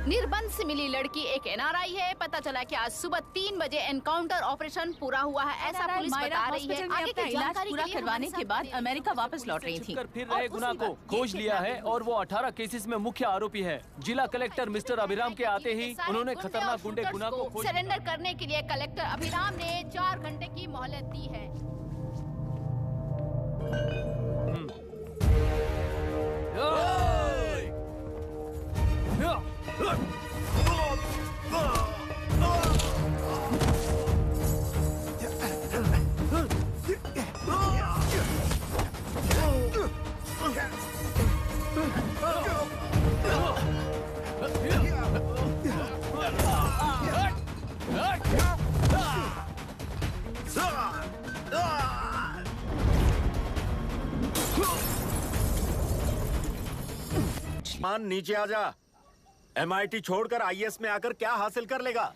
निर्बंध से मिली लड़की एक एनआरआई है। पता चला कि आज सुबह 3 बजे एनकाउंटर ऑपरेशन पूरा हुआ है, ऐसा पुलिस बता रही है। आगे की जानकारी पूरा करवाने के बाद अमेरिका वापस लौट रही थी। फिर रहे गुनाह को खोज लिया है और वो 18 केसेस में मुख्य आरोपी है। जिला कलेक्टर मिस्टर अभिराम के आते ही उन्होंने खतरनाक गुंडे गुनाह को सरेंडर करने के लिए कलेक्टर अभिराम ने 4 घंटे की मोहलत दी है। मान नीचे आ जा। MIT छोड़कर IAS में आकर क्या हासिल कर लेगा?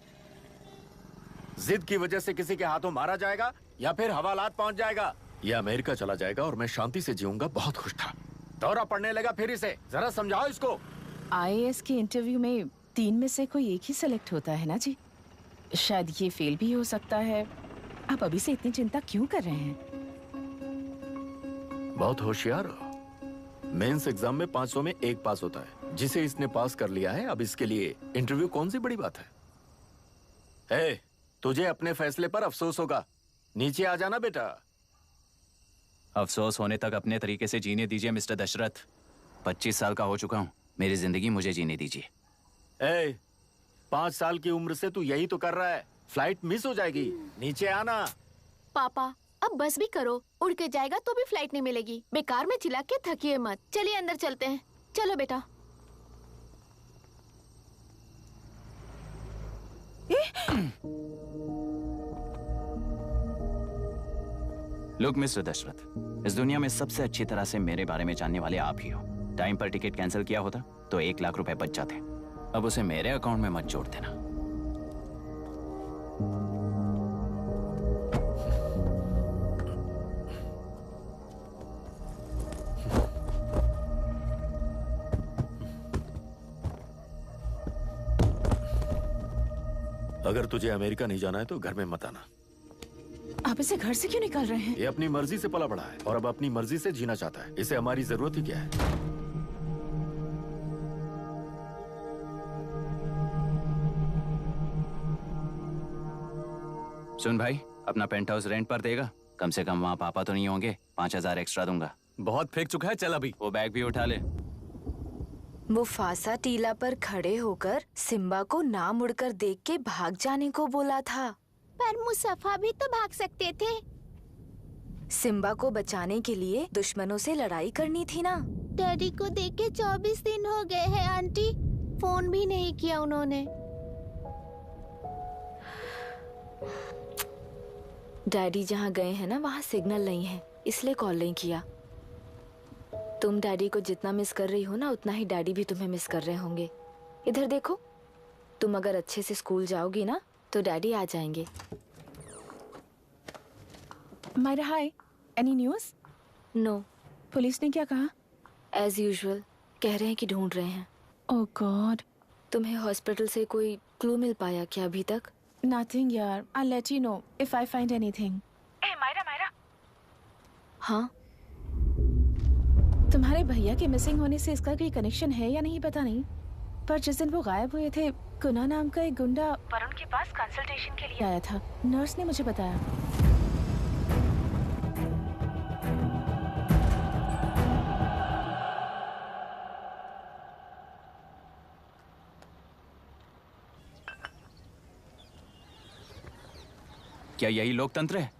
जिद की वजह से किसी के हाथों मारा जाएगा या फिर हवालात पहुंच जाएगा या अमेरिका चला जाएगा और मैं शांति से जीऊंगा। बहुत खुश था। दौरा पड़ने लगा फिर इसे। जरा समझाओ इसको। IAS के इंटरव्यू में 3 में से कोई एक ही सेलेक्ट होता है ना जी। शायद ये फेल भी हो सकता है। आप अभी से इतनी चिंता क्यों कर रहे हैं? बहुत होशियार हो। मेंस एग्जाम में 500 में 1 पास होता है, जिसे इसने पास कर लिया है। अब इसके लिए इंटरव्यू कौन सी बड़ी बात है? तुझे अपने फैसले पर अफसोस होगा। नीचे आ जाना बेटा। अफसोस होने तक अपने तरीके से जीने दीजिए मिस्टर दशरथ। 25 साल का हो चुका हूँ। मेरी जिंदगी मुझे जीने दीजिए। 5 साल की उम्र से तू यही तो कर रहा है। फ्लाइट मिस हो जाएगी। नीचे आना। पापा अब बस भी करो, उड़ के जाएगा तो भी फ्लाइट नहीं मिलेगी। बेकार में चिल्ला के थकिए मत। चलिए अंदर चलते हैं। चलो बेटा। लुक मिस्टर दशरथ, इस दुनिया में सबसे अच्छी तरह से मेरे बारे में जानने वाले आप ही हो। टाइम पर टिकट कैंसिल किया होता तो 1 लाख रुपए बच जाते। अब उसे मेरे अकाउंट में मत जोड़ देना। अगर तुझे अमेरिका नहीं जाना है तो घर में मत आना। आप इसे घर से क्यों निकाल रहे हैं? ये अपनी मर्जी से पला बड़ा है और अब अपनी मर्जी से जीना चाहता है। इसे हमारी जरूरत ही क्या है? सुन भाई, अपना पेंट हाउस रेंट पर देगा? कम से कम वहाँ पापा तो नहीं होंगे। 5000 एक्स्ट्रा दूंगा। बहुत फेंक चुका है, चल अभी। वो बैग भी उठा ले। मुफासा टीला पर खड़े होकर सिम्बा को ना मुड़कर देख के भाग जाने को बोला था। पर मुसफा भी तो भाग सकते थे। सिम्बा को बचाने के लिए दुश्मनों से लड़ाई करनी थी ना। डैडी को देख के 24 दिन हो गए हैं आंटी। फोन भी नहीं किया उन्होंने। डैडी जहाँ गए हैं ना, वहाँ सिग्नल नहीं है, इसलिए कॉल नहीं किया। तुम डैडी को जितना मिस कर रही हो ना, उतना ही डैडी भी तुम्हें मिस कर रहे होंगे। इधर देखो, तुम अगर अच्छे से स्कूल जाओगी ना तो डैडी आ जाएंगे। मायरा हाय, एनी न्यूज़? नो। पुलिस ने क्या कहा? एज यूजुअल कह रहे हैं कि ढूंढ रहे हैं। ओह गॉड। तुम्हें हॉस्पिटल से कोई क्लू मिल पाया क्या अभी तक? नथिंग यार, I let you know if I find anything. Myra. हाँ, तुम्हारे भैया के मिसिंग होने से इसका कोई कनेक्शन है या नहीं पता नहीं, पर जिस दिन वो गायब हुए थे, कुना नाम का एक गुंडा वरुण के पास कंसल्टेशन के लिए आया था। नर्स ने मुझे बताया। क्या यही लोकतंत्र है?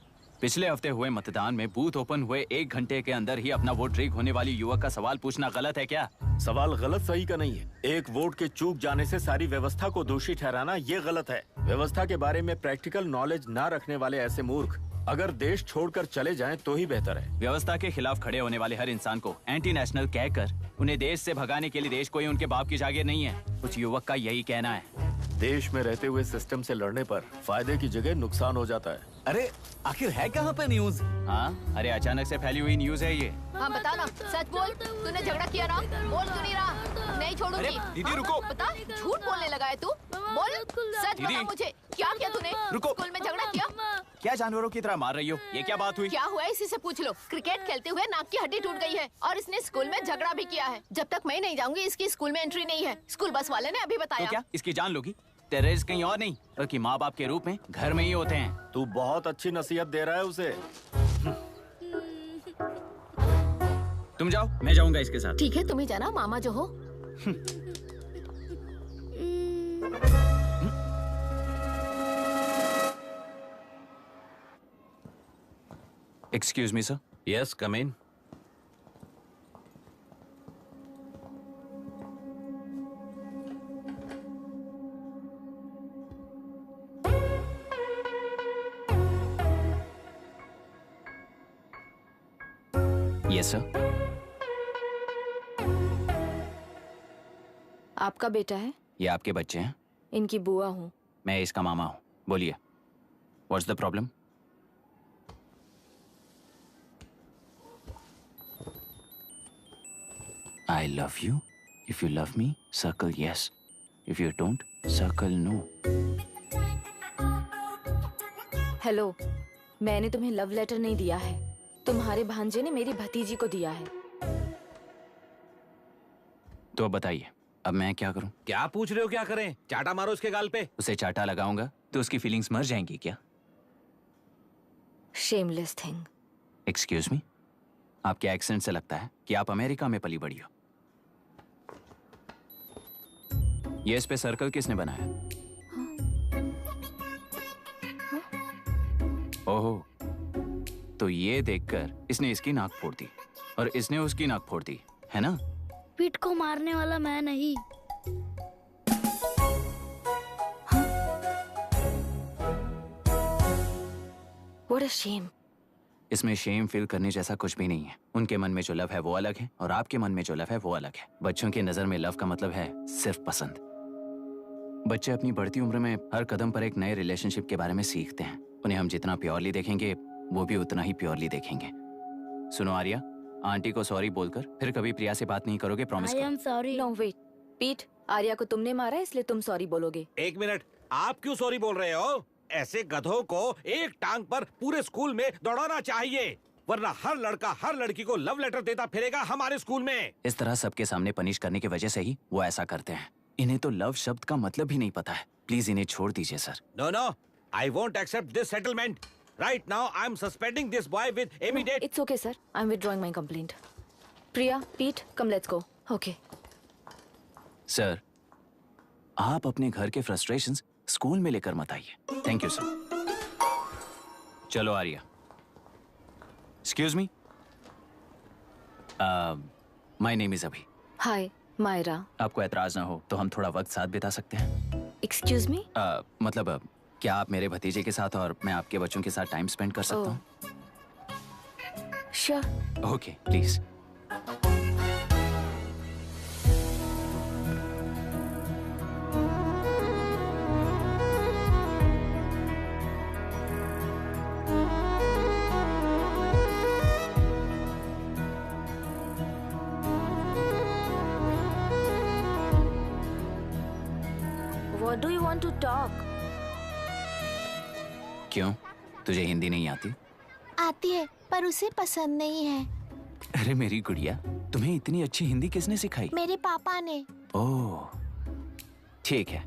पिछले हफ्ते हुए मतदान में बूथ ओपन हुए 1 घंटे के अंदर ही अपना वोट रीक होने वाली युवक का सवाल पूछना गलत है क्या? सवाल गलत सही का नहीं है। एक वोट के चूक जाने से सारी व्यवस्था को दोषी ठहराना ये गलत है। व्यवस्था के बारे में प्रैक्टिकल नॉलेज ना रखने वाले ऐसे मूर्ख अगर देश छोड़कर चले जाएं तो ही बेहतर है। व्यवस्था के खिलाफ खड़े होने वाले हर इंसान को एंटी नेशनल कहकर उन्हें देश से भगाने के लिए देश कोई उनके बाप की जागीर नहीं है। कुछ युवक का यही कहना है। देश में रहते हुए सिस्टम से लड़ने पर फायदे की जगह नुकसान हो जाता है। अरे आखिर है कहाँ पे न्यूज़? हाँ, अरे अचानक से फैली हुई न्यूज़ है ये। हाँ बता ना, सच बोल, तूने झगड़ा किया ना? बोल क्यों नहीं रहा? नहीं छोड़ूंगी। दीदी रुको। बता, झूठ बोलने लगा है तू। बोल, सच बता मुझे, क्या किया तूने? रुको। स्कूल में झगड़ा किया? क्या जानवरों की तरह मार रही हो? ये क्या बात हुई? क्या हुआ इसी से पूछ लो। क्रिकेट खेलते हुए नाक की हड्डी टूट गई है और इसने स्कूल में झगड़ा भी किया है। जब तक मैं नहीं जाऊंगी इसकी स्कूल में एंट्री नहीं है। स्कूल बस वाले ने अभी तो बताया। क्या इसकी जान लोगी? टेररिस्ट कहीं और नहीं बल्कि माँ बाप के रूप में घर में ही होते हैं। तू बहुत अच्छी नसीहत दे रहा है उसे। तुम जाओ, मैं जाऊंगा इसके साथ। ठीक है, तुम ही जाना, मामा जो हो। Excuse me sir. Yes, come in. Yes sir. आपका बेटा है? ये आपके बच्चे हैं? इनकी बुआ हूँ। मैं इसका मामा हूँ। बोलिए, what's the problem? I love you. If you love me, circle yes. If you don't, circle no. Hello, मैंने तुम्हें लव लेटर नहीं दिया है। तुम्हारे भांजे ने मेरी भतीजी को दिया है। तो अब बताइए, अब मैं क्या करूं? क्या पूछ रहे हो? क्या करें? चाटा मारो उसके गाल पे। उसे चाटा लगाऊंगा तो उसकी फीलिंग्स मर जाएंगी क्या? Shameless thing. एक्सक्यूज मी, आपके एक्सेंट से लगता है कि आप अमेरिका में पली बड़ी हो। ये इस पे सर्कल किसने बनाया? ओहो, तो ये देखकर इसने इसकी नाक फोड़ दी और इसने उसकी नाक फोड़ दी, है ना? पीठ को मारने वाला मैं नहीं। What a shame. इसमें शेम फील करने जैसा कुछ भी नहीं है। उनके मन में जो लव है वो अलग है और आपके मन में जो लव है वो अलग है। बच्चों की नजर में लव का मतलब है सिर्फ पसंद। बच्चे अपनी बढ़ती उम्र में हर कदम पर एक नए रिलेशनशिप के बारे में सीखते हैं। उन्हें हम जितना प्योरली देखेंगे वो भी उतना ही प्योरली देखेंगे। सुनो आर्या, आंटी को सॉरी बोलकर फिर कभी प्रिया से बात नहीं करोगे, प्रॉमिस आई करो। Am sorry. No wait. पीट, आर्या को तुमने मारा इसलिए तुम सॉरी बोलोगे। एक मिनट, आप क्यों सॉरी बोल रहे हो? ऐसे गधों को एक टांग पर पूरे स्कूल में दौड़ाना चाहिए, वरना हर लड़का हर लड़की को लव लेटर देता फिरेगा हमारे स्कूल में। इस तरह सबके सामने पनिश करने की वजह से ही वो ऐसा करते हैं। इन्हें तो लव शब्द का मतलब ही नहीं पता है। प्लीज इन्हें छोड़ दीजिए sir. No no, I won't accept this settlement. Right now I am suspending this boy with immediate. It's okay sir. I'm withdrawing my complaint. Priya, Pete, come let's go. Okay. Sir, आप अपने घर के frustrations school में लेकर मत आइए। Thank you sir. चलो Arya. Excuse me, my name is Abhi. Hi, Myra. आपको एतराज ना हो तो हम थोड़ा वक्त साथ बिता सकते हैं? Excuse me? मतलब क्या आप मेरे भतीजे के साथ और मैं आपके बच्चों के साथ टाइम स्पेंड कर सकता हूँ? Sure. Okay, please. What do you want to talk? क्यों, तुझे हिंदी नहीं आती? आती है पर उसे पसंद नहीं है। अरे मेरी गुड़िया, तुम्हें इतनी अच्छी हिंदी किसने सिखाई? मेरे पापा ने। ओह, ठीक है।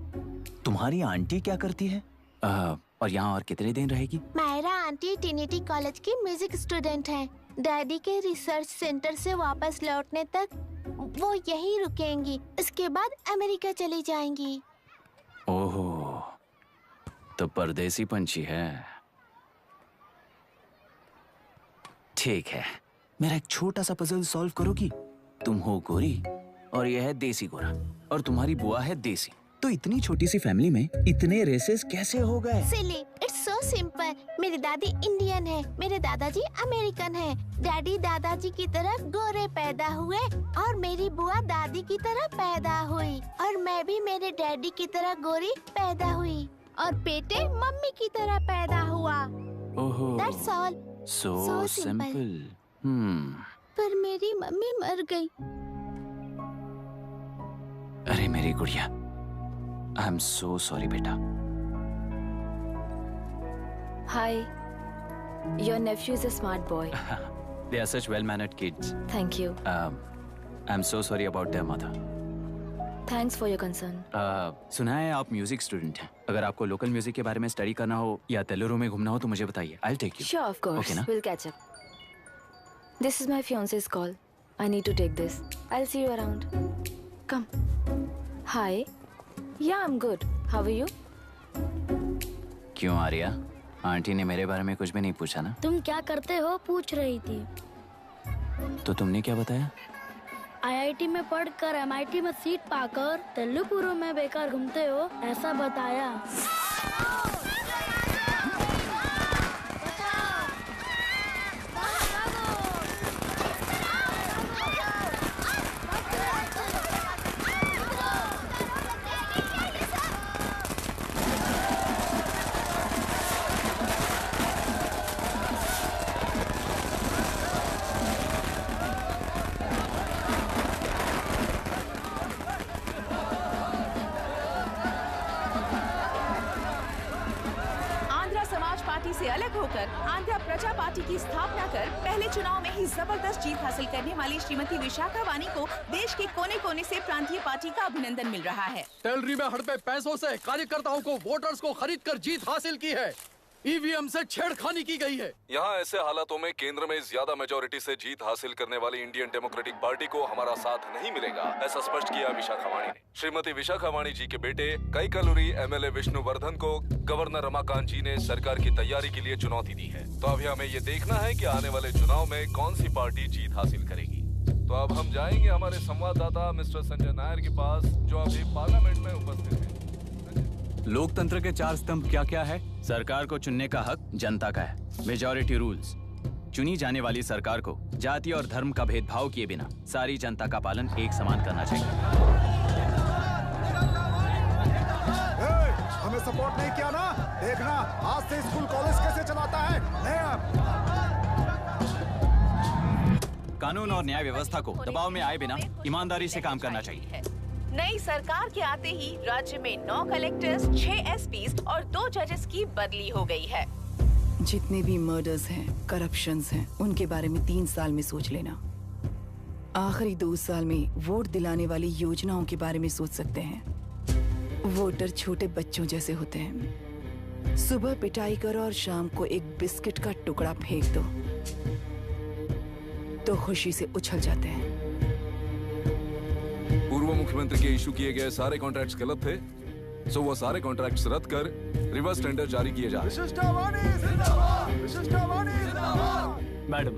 तुम्हारी आंटी क्या करती है? और यहाँ और कितने दिन रहेगी? मायरा आंटी ट्रिनिटी कॉलेज की म्यूजिक स्टूडेंट है। डैडी के रिसर्च सेंटर से वापस लौटने तक वो यहीं रुकेंगी। इसके बाद अमेरिका चली जाएंगी। ओहो, तो परदेसी पंछी है। ठीक है, मेरा एक छोटा सा पजल सॉल्व करोगी? तुम हो गोरी और यह है देसी गोरा और तुम्हारी बुआ है देसी। तो इतनी छोटी सी फैमिली में इतने रेसेस कैसे हो गए? सिली, इट्स सो सिंपल। मेरी दादी इंडियन है, मेरे दादाजी अमेरिकन है। डैडी दादाजी की तरह गोरे पैदा हुए और मेरी बुआ दादी की तरह पैदा हुई और मैं भी मेरे डैडी की तरह गोरी पैदा हुई और बेटे मम्मी की तरह पैदा हुआ। ओहो, That's all. so So simple. simple. पर मेरी मम्मी मर गई। अरे मेरी गुड़िया, आई एम सो सॉरी बेटा। Hi, your nephew is a smart boy. They are such well-mannered kids. Thank you. I'm so sorry about their mother. Thanks for your concern. सुना है आप म्यूजिक स्टूडेंट हैं। अगर आपको लोकल म्यूजिक के बारे में स्टडी करना हो या तेलुरु में घूमना हो तो मुझे बताइए। I'll take you. Sure, of course. Okay ना? We'll catch up. This is my fiance's call. I need to take this. I'll see you around. Come. Hi. Yeah, I'm good. How are you? क्यों Arya? Aunty ने मेरे बारे में कुछ भी नहीं पूछा ना? तुम क्या करते हो पूछ रही थी। तो तुमने क्या बताया? IIT में पढ़कर MIT में सीट पाकर तेलुपुरु में बेकार घूमते हो ऐसा बताया। से अलग होकर आंध्र प्रजा पार्टी की स्थापना कर पहले चुनाव में ही जबरदस्त जीत हासिल करने वाली श्रीमती विशाखा वानी को देश के कोने कोने से प्रांतीय पार्टी का अभिनंदन मिल रहा है। टेलरी में हड़पे पैसों से कार्यकर्ताओं को वोटर्स को खरीद कर जीत हासिल की है। ईवीएम से छेड़खानी की गई है। यहाँ ऐसे हालातों में केंद्र में ज्यादा मेजोरिटी से जीत हासिल करने वाली इंडियन डेमोक्रेटिक पार्टी को हमारा साथ नहीं मिलेगा, ऐसा स्पष्ट किया विशाखा वाणी ने। श्रीमती विशाखा वाणी जी के बेटे कैकलुरी MLA विष्णुवर्धन को गवर्नर रमाकांत जी ने सरकार की तैयारी के लिए चुनौती दी है। तो अभी हमें ये देखना है कि आने वाले चुनाव में कौन सी पार्टी जीत हासिल करेगी। तो अब हम जाएंगे हमारे संवाददाता मिस्टर संजय नायर के पास, जो अभी पार्लियामेंट में उपस्थित है। लोकतंत्र के 4 स्तंभ क्या क्या है? सरकार को चुनने का हक जनता का है, मेजॉरिटी रूल्स। चुनी जाने वाली सरकार को जाति और धर्म का भेदभाव किए बिना सारी जनता का पालन एक समान करना चाहिए। हमें सपोर्ट नहीं किया ना, देखना आज से स्कूल कॉलेज कैसे चलाता है। कानून और न्याय व्यवस्था को दबाव में आए बिना ईमानदारी से काम करना चाहिए। नई सरकार के आते ही राज्य में 9 कलेक्टर्स, 6 SPs और 2 जजेस की बदली हो गई है। जितने भी मर्डर्स हैं, करप्शंस हैं, उनके बारे में 3 साल में सोच लेना। आखिरी 2 साल में वोट दिलाने वाली योजनाओं के बारे में सोच सकते हैं। वोटर छोटे बच्चों जैसे होते हैं। सुबह पिटाई करो और शाम को एक बिस्किट का टुकड़ा फेंक दो तो खुशी से उछल जाते हैं। पूर्व मुख्यमंत्री के इशू किए गए सारे कॉन्ट्रैक्ट्स गलत थे, सो वो सारे कॉन्ट्रैक्ट्स रद्द कर रिवर्स टेंडर जारी किए जा रहे हैं। मैडम,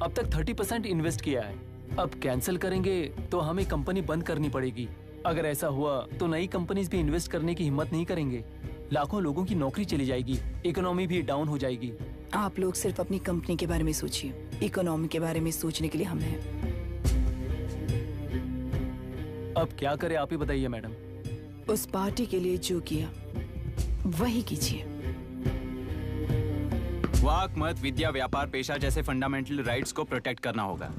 अब तक 30% इन्वेस्ट किया है, अब कैंसिल करेंगे तो हमें कंपनी बंद करनी पड़ेगी। अगर ऐसा हुआ तो नई कंपनीज भी इन्वेस्ट करने की हिम्मत नहीं करेंगे। लाखों लोगों की नौकरी चली जाएगी, इकोनॉमी भी डाउन हो जाएगी। आप लोग सिर्फ अपनी कंपनी के बारे में सोचिए, इकोनॉमी के बारे में सोचने के लिए हम हैं। अब क्या करें आप ही बताइए मैडम। उस पार्टी के लिए जो किया वही कीजिए। वाक, मत, विद्या, व्यापार, पेशा जैसे फंडामेंटल राइट्स को प्रोटेक्ट करना होगा।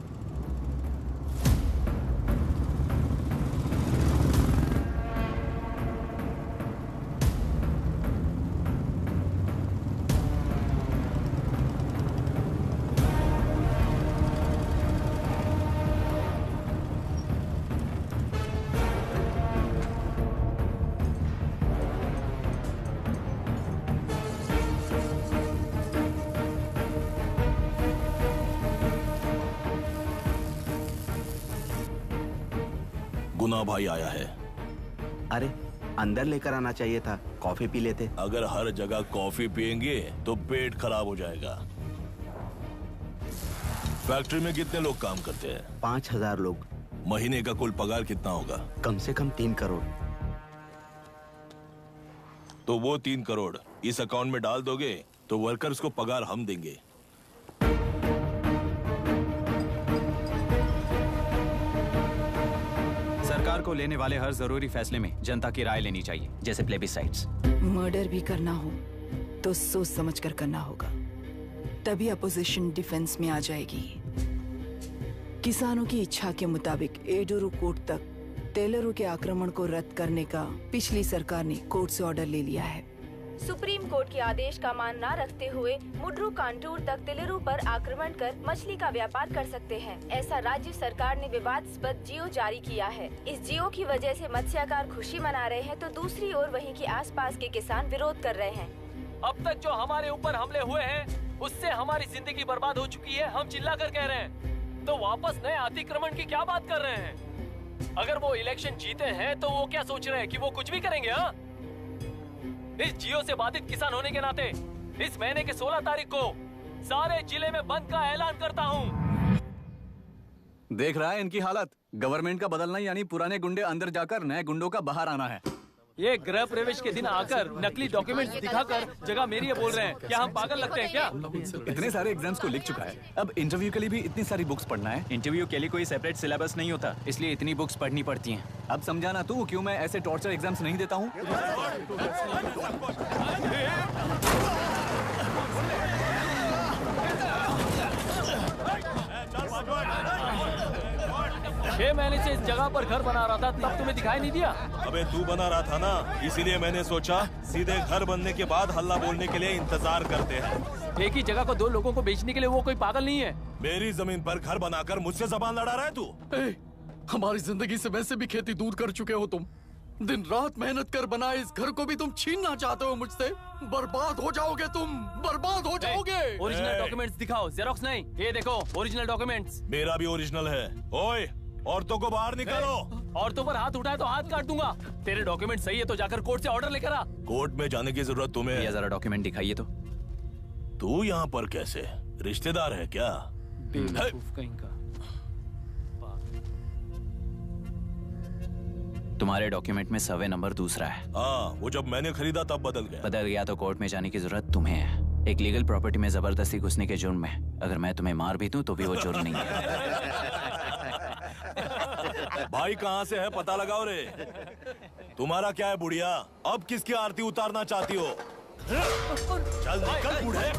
गुना भाई आया है। अरे अंदर लेकर आना चाहिए था, कॉफी पी लेते। अगर हर जगह कॉफी पियेंगे तो पेट खराब हो जाएगा। फैक्ट्री में कितने लोग काम करते हैं? 5000 लोग। महीने का कुल पगार कितना होगा? कम से कम 3 करोड़। तो वो 3 करोड़ इस अकाउंट में डाल दोगे तो वर्कर्स को पगार हम देंगे। सरकार को लेने वाले हर जरूरी फैसले में जनता की राय लेनी चाहिए, जैसे प्लेबिसाइट्स। मर्डर भी करना हो तो सोच समझ कर करना होगा, तभी अपोजिशन डिफेंस में आ जाएगी। किसानों की इच्छा के मुताबिक एडुरु कोर्ट तक टेलरों के आक्रमण को रद्द करने का पिछली सरकार ने कोर्ट से ऑर्डर ले लिया है। सुप्रीम कोर्ट के आदेश का मान न रखते हुए मुड्रू कांटूर तक टेलरों पर आक्रमण कर मछली का व्यापार कर सकते हैं। ऐसा राज्य सरकार ने विवादास्पद जियो जारी किया है। इस जियो की वजह से मत्स्यकार खुशी मना रहे हैं तो दूसरी ओर वहीं के आसपास के किसान विरोध कर रहे हैं। अब तक जो हमारे ऊपर हमले हुए हैं उससे हमारी जिंदगी बर्बाद हो चुकी है। हम चिल्ला कर कह रहे हैं तो वापस नए अतिक्रमण की क्या बात कर रहे हैं? अगर वो इलेक्शन जीते हैं तो वो क्या सोच रहे हैं कि वो कुछ भी करेंगे? हाँ, इस जियो से बाधित किसान होने के नाते इस महीने के 16 तारीख को सारे जिले में बंद का ऐलान करता हूँ। देख रहा है इनकी हालत। गवर्नमेंट का बदलना यानी पुराने गुंडे अंदर जाकर नए गुंडों का बाहर आना है। ये गृह प्रवेश के दिन आकर नकली डॉक्यूमेंट्स दिखाकर जगह मेरी है बोल रहे हैं। क्या हम पागल लगते हैं क्या? इतने सारे एग्जाम्स को लिख चुका है, अब इंटरव्यू के लिए भी इतनी सारी बुक्स पढ़ना है। इंटरव्यू के लिए कोई सेपरेट सिलेबस नहीं होता, इसलिए इतनी बुक्स पढ़नी पड़ती हैं। अब समझाना तू क्यों मैं ऐसे टॉर्चर एग्जाम्स नहीं देता हूँ। 6 महीने से इस जगह पर घर बना रहा था, तब तुम्हें दिखाई नहीं दिया? अबे तू बना रहा था ना, इसीलिए मैंने सोचा सीधे घर बनने के बाद हल्ला बोलने के लिए इंतजार करते हैं। एक ही जगह को 2 लोगों को बेचने के लिए वो कोई पागल नहीं है। मेरी जमीन पर घर बनाकर मुझसे जबान लड़ा रहा है तू? हमारी जिंदगी से वैसे भी खेती दूर कर चुके हो तुम। दिन रात मेहनत कर बनाए इस घर को भी तुम छीनना चाहते हो मुझसे। बर्बाद हो जाओगे तुम, बर्बाद हो जाओगे। ओरिजिनल डॉक्यूमेंट्स दिखाओ, जेरोक्स नहीं। ये देखो ओरिजिनल डॉक्यूमेंट्स। मेरा भी ओरिजिनल है। ओए, औरतों को बाहर निकालो। औरतों पर हाथ उठाए तो हाथ काट दूंगा। तेरे डॉक्यूमेंट सही है तो जाकर कोर्ट से ऑर्डर लेकर आ। कोर्ट में जाने की जरूरत तुम्हें? ये जरा डॉक्यूमेंट दिखाइए तो। तू यहाँ पर कैसे? रिश्तेदार है क्या? बेवकूफ कहीं का। तुम्हारे डॉक्यूमेंट में सर्वे नंबर दूसरा है। हाँ, वो जब मैंने खरीदा तब बदल गया। बदल गया तो कोर्ट में जाने की जरूरत तुम्हें है। एक लीगल प्रॉपर्टी में जबरदस्ती घुसने के जुर्म में अगर मैं तुम्हें मार भी दूं तो भी वो जुर्म नहीं है। भाई कहाँ से है पता लगाओ रे। तुम्हारा क्या है बुढ़िया? अब किसकी आरती उतारना चाहती हो? चल निकल बूढ़े।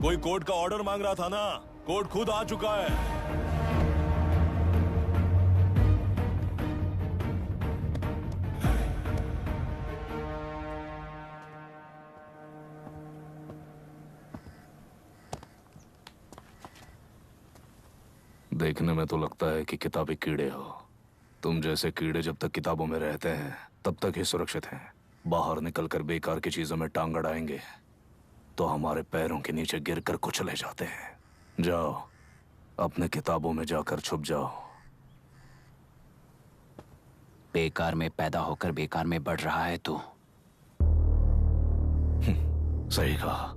कोई कोर्ट का ऑर्डर मांग रहा था ना, कोर्ट खुद आ चुका है। देखने में तो लगता है कि किताबी कीड़े हो। तुम जैसे कीड़े जब तक किताबों में रहते हैं तब तक ही सुरक्षित हैं। बाहर निकलकर बेकार की चीजों में टांग अड़ाएंगे तो हमारे पैरों के नीचे गिरकर कुचले जाते हैं। जाओ, अपने किताबों में जाकर छुप जाओ। बेकार में पैदा होकर बेकार में बढ़ रहा है तू। सही कहा।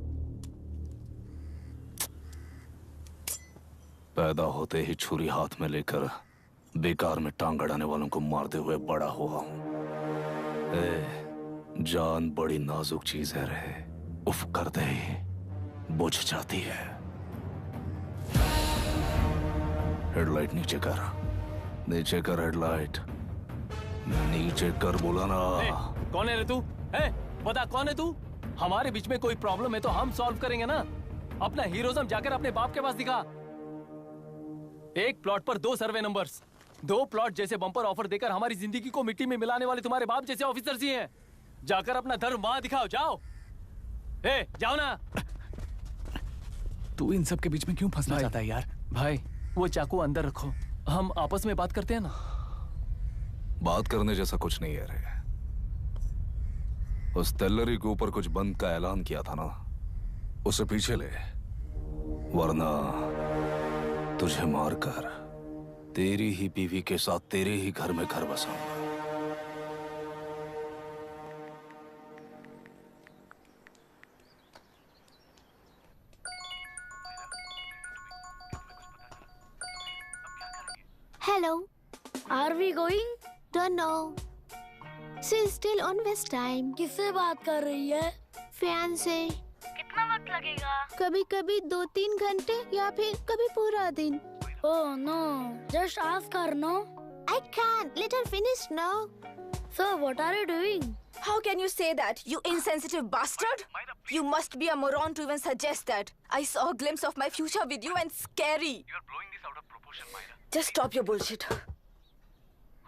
पैदा होते ही छुरी हाथ में लेकर बेकार में टांग अड़ाने वालों को मारते हुए बड़ा हुआ हूं। जान बड़ी नाजुक चीज है रे, उफ करते ही बुझ जाती है। हेडलाइट नीचे कर, नीचे कर हेडलाइट, नीचे कर बोला ना। कौन है रे तू? बता कौन है तू? हमारे बीच में कोई प्रॉब्लम है तो हम सॉल्व करेंगे ना। अपना हीरोइज्म जाकर अपने बाप के पास दिखा। एक प्लॉट पर 2 सर्वे नंबर्स, 2 प्लॉट जैसे बम्पर ऑफर देकर हमारी जिंदगी को मिट्टी में मिलाने वाले तुम्हारे बाप जैसे ऑफिसर्स ही हैं। जाकर अपना धर्म वहां दिखाओ, जाओ। जाओ ना। तू इन सब के बीच में क्यों फंसना चाहता है यार? भाई वो चाकू अंदर रखो, हम आपस में बात करते हैं ना। बात करने जैसा कुछ नहीं है रे। उस तेलरी के ऊपर कुछ बंद का ऐलान किया था ना, उसे पीछे ले, वरना तुझे मारकर तेरी ही बीवी के साथ तेरे ही घर में घर बसाऊंगा। Hello. Are we going? Don't know. She's still on waste time. किससे बात कर रही है? फैन से। कितना वक्त लगेगा? कभी-कभी 2-3 घंटे या फिर कभी पूरा दिन। Oh no, just ask her, no? I can't. Let her finish now. So what are you doing? How can you say that, you insensitive bastard? You must be a moron to even suggest that. I saw a glimpse of my future with you and scary. You are blowing this out of proportion, Myra. Just stop your bullshit.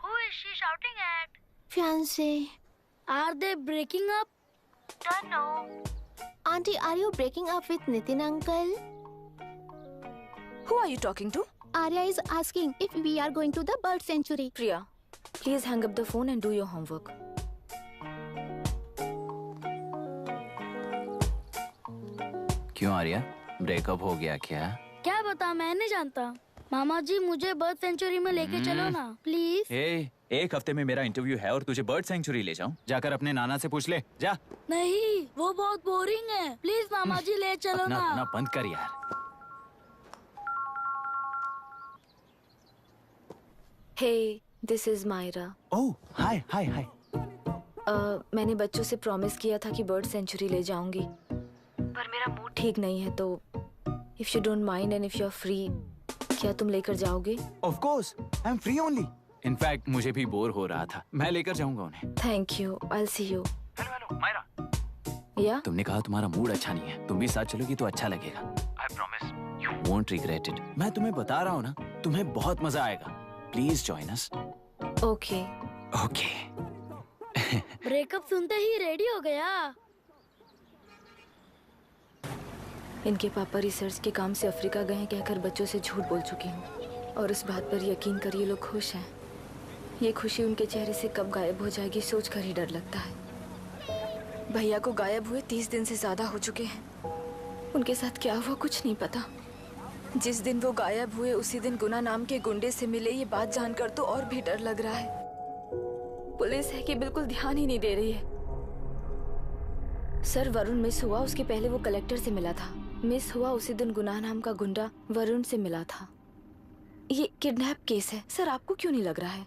Who is she shouting at? Fiancé. Are they breaking up? Don't know. Auntie, are you breaking up with Nitin uncle? Who are you talking to? Arya is asking if we are going to the bird sanctuary. Priya, please hang up the phone and do your homework. क्यों Arya, breakup हो गया क्या? क्या बता, मैं नहीं जानता। मामा जी मुझे बर्ड सेंचुरी में लेके चलो ना प्लीज। एक हफ्ते में मेरा इंटरव्यू है और तुझे बर्ड सेंचुरी ले जाऊं? जाकर अपने नाना से पूछ ले, जा। नहीं, वो बहुत बोरिंग है। प्लीज मामा जी ले चलो ना। अपना बंद कर यार। Hey, this is Myra. Oh, hi. मैंने बच्चों से प्रॉमिस किया था कि बर्ड सेंचुरी ले जाऊंगी, पर मेरा मूड ठीक नहीं है, तो if you don't mind and if you're free, क्या तुम लेकर जाओगे? Of course, I'm free only. In fact, मुझे भी बोर हो रहा था, मैं लेकर जाऊंगा उन्हें। Thank you, I'll see you. Hello, Myra. Yeah? तुमने कहा तुम्हारा मूड अच्छा नहीं है, तुम भी साथ चलोगी तो अच्छा लगेगा। I promise. You won't regret it. मैं तुम्हें बता रहा हूँ ना, तुम्हें बहुत मजा आएगा। Please join us. Okay. Okay. Breakup सुनते ही रेडी हो गया। इनके पापा रिसर्च के काम से अफ्रीका गए हैं कहकर बच्चों से झूठ बोल चुकी हूँ, और इस बात पर यकीन कर ये लोग खुश हैं। ये खुशी उनके चेहरे से कब गायब हो जाएगी सोचकर ही डर लगता है। भैया को गायब हुए 30 दिन से ज्यादा हो चुके हैं। उनके साथ क्या हुआ कुछ नहीं पता। जिस दिन वो गायब हुए उसी दिन गुना नाम के गुंडे से मिले, ये बात जानकर तो और भी डर लग रहा है। पुलिस है कि बिल्कुल ध्यान ही नहीं दे रही है। सर, वरुण मिस हुआ उसके पहले वो कलेक्टर से मिला था। मिस हुआ उसी दिन गुनाह नाम का गुंडा वरुण से मिला था। ये किडनैप केस है सर, आपको क्यों नहीं लग रहा है?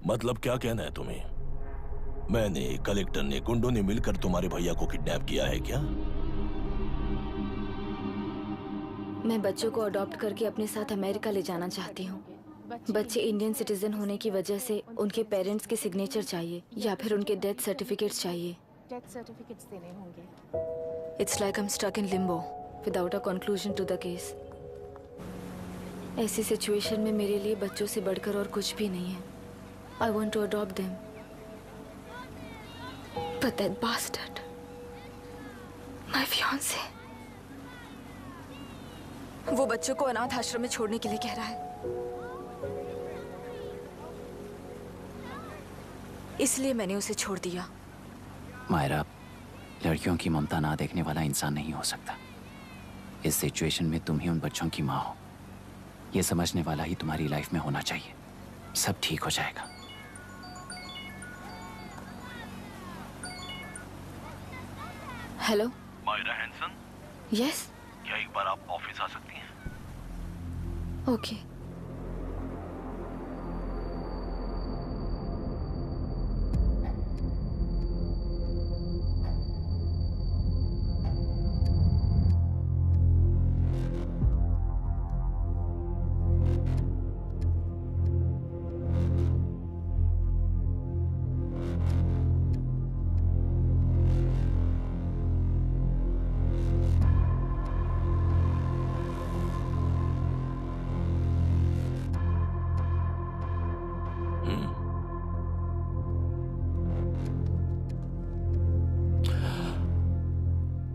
मतलब क्या कहना है तुम्हें? मैंने, कलेक्टर ने, गुंडों ने मिलकर तुम्हारे भैया को किडनैप किया है क्या? मैं बच्चों को अडॉप्ट करके अपने साथ अमेरिका ले जाना चाहती हूँ। बच्चे इंडियन सिटीजन होने की वजह से उनके पेरेंट्स के सिग्नेचर चाहिए या फिर उनके डेथ सर्टिफिकेट्स चाहिए। डेथ सर्टिफिकेट्स देने होंगे। It's like I'm stuck in limbo without a conclusion to the case. ऐसी सिचुएशन में मेरे लिए बच्चों से बढ़कर और कुछ भी नहीं है। I want to adopt them. But that bastard, my fiancé, वो बच्चों को अनाथ आश्रम में छोड़ने के लिए कह रहा है। इसलिए मैंने उसे छोड़ दिया। मायरा, लड़कियों की ममता ना देखने वाला इंसान नहीं हो सकता। इस सिचुएशन में तुम ही उन बच्चों की माँ हो, ये समझने वाला ही तुम्हारी लाइफ में होना चाहिए। सब ठीक हो जाएगा। Hello Myra Hanson? यस। क्या एक बार आप ऑफिस आ सकती हैं? ओके।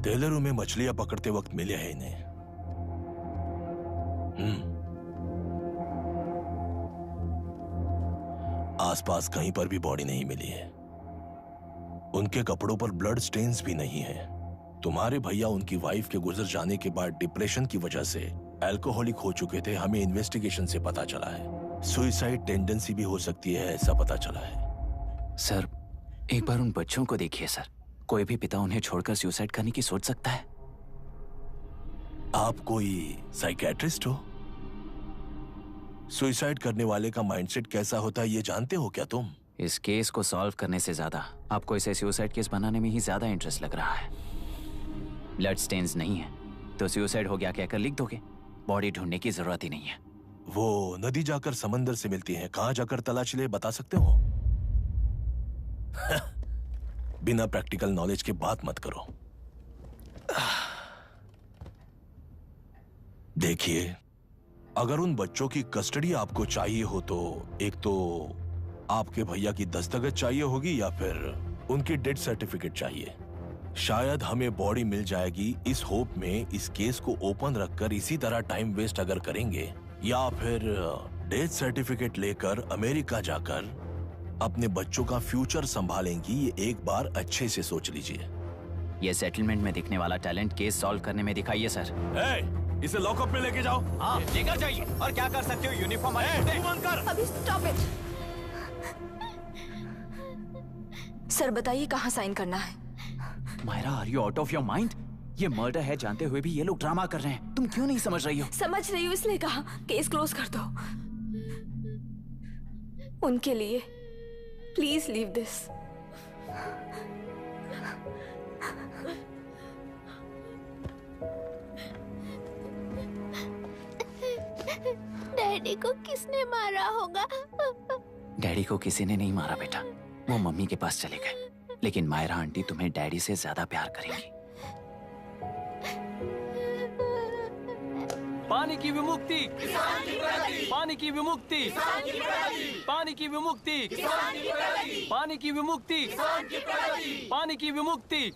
टेलरों में मछलियां पकड़ते वक्त मिले हैं इन्हें। आसपास कहीं पर भी बॉडी नहीं मिली है। उनके कपड़ों पर ब्लड स्टेन्स भी नहीं है। तुम्हारे भैया उनकी वाइफ के गुजर जाने के बाद डिप्रेशन की वजह से अल्कोहलिक हो चुके थे, हमें इन्वेस्टिगेशन से पता चला है। सुसाइड टेंडेंसी भी हो सकती है, ऐसा पता चला है। सर, एक बार उन बच्चों को देखिए सर। कोई भी पिता उन्हें छोड़कर सुसाइड करने की सोच सकता है? आप कोई साइकियाट्रिस्ट हो? सुसाइड करने वाले का माइंडसेट कैसा होता है ये जानते हो क्या तुम? इस केस को सॉल्व करने से ज्यादा आपको इसे सुसाइड केस बनाने में ही ज्यादा इंटरेस्ट लग रहा है। ब्लड स्टेन्स नहीं है तो सुसाइड हो गया कहकर लिख दोगे। बॉडी ढूंढने की जरूरत ही नहीं है। वो नदी जाकर समंदर से मिलती है, कहां जाकर तलाश ले बता सकते हो? बिना प्रैक्टिकल नॉलेज के बात मत करो। देखिए, अगर उन बच्चों की कस्टडी आपको चाहिए हो तो एक तो आपके भैया की दस्तखत चाहिए होगी या फिर उनकी डेथ सर्टिफिकेट चाहिए। शायद हमें बॉडी मिल जाएगी इस होप में इस केस को ओपन रखकर इसी तरह टाइम वेस्ट अगर करेंगे, या फिर डेथ सर्टिफिकेट लेकर अमेरिका जाकर अपने बच्चों का फ्यूचर संभालेंगी, ये एक बार अच्छे से सोच लीजिए। ये सेटलमेंट में दिखने वाला टैलेंट केस सॉल्व करने में दिखाइए सर। इसे लॉकअप में लेके जाओ। हाँ, लेकर जाइए। और क्या कर सकते हो? यूनिफॉर्म अभी स्टॉप इट। सर बताइए कहाँ साइन करना है? Myra, are you out of your mind? ये मर्डर है जानते हुए भी ये लोग ड्रामा कर रहे हैं। तुम क्यों नहीं समझ रही हो? समझ रही हूँ इसलिए कहा केस क्लोज कर दो। उनके लिए प्लीज लीव दिस। डैडी को किसने मारा होगा? डैडी को किसी ने नहीं मारा बेटा, वो मम्मी के पास चले गए। लेकिन मायरा आंटी तुम्हें डैडी से ज्यादा प्यार करेंगी। पानी की विमुक्ति, पानी की विमुक्ति, पानी की विमुक्ति, पानी की विमुक्ति, पानी की विमुक्ति,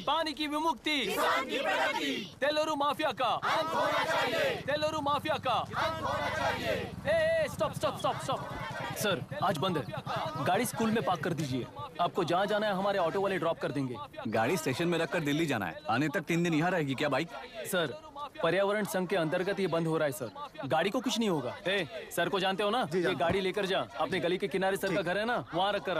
पानी की विमुक्ति, तेलुरु माफिया का, तेलुरु माफिया का। Stop stop stop stop. Sir आज बंद है, गाड़ी स्कूल में पार्क कर दीजिए। आपको जहाँ जाना है हमारे ऑटो वाले ड्रॉप कर देंगे। गाड़ी स्टेशन में रखकर दिल्ली जाना है, आने तक 3 दिन यहाँ रहेगी क्या बाइक? सर पर्यावरण संघ के अंतर्गत ये बंद हो रहा है सर, गाड़ी को कुछ नहीं होगा। सर को जानते हो ना, ये गाड़ी लेकर जा, अपने गली के किनारे सर का घर है ना, वहाँ रख कर।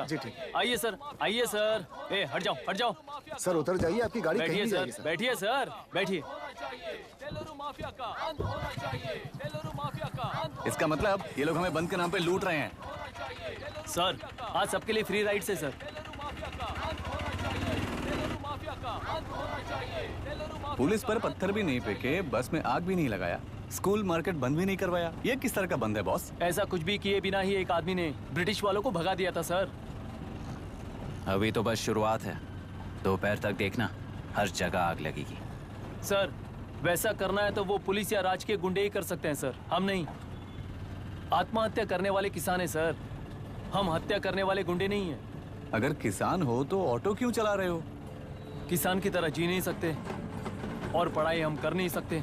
आइए सर, आइए सर। हट जाओ हट जाओ। सर उतर जाइए, आपकी गाड़ी बैठिए कहीं सर, बैठिए सर, बैठिए। इसका मतलब ये लोग हमें बंद के नाम पे लूट रहे हैं। सर आज सबके लिए फ्री राइड से सर। पुलिस पर पत्थर भी नहीं फेंके, बस में आग भी नहीं लगाया, स्कूल मार्केट बंद भी नहीं करवाया। ये किस तरह का बंद है बॉस? ऐसा कुछ भी किए बिना ही एक आदमी ने ब्रिटिश वालों को भगा दिया था सर। अभी तो बस शुरुआत है, दोपहर तक देखना हर जगह आग लगेगी। सर वैसा करना है तो वो पुलिस या राज के गुंडे ही कर सकते हैं सर, हम नहीं। आत्महत्या करने वाले किसान है सर, हम हत्या करने वाले गुंडे नहीं है। अगर किसान हो तो ऑटो क्यों चला रहे हो? किसान की तरह जी नहीं सकते और पढ़ाई हम कर नहीं सकते।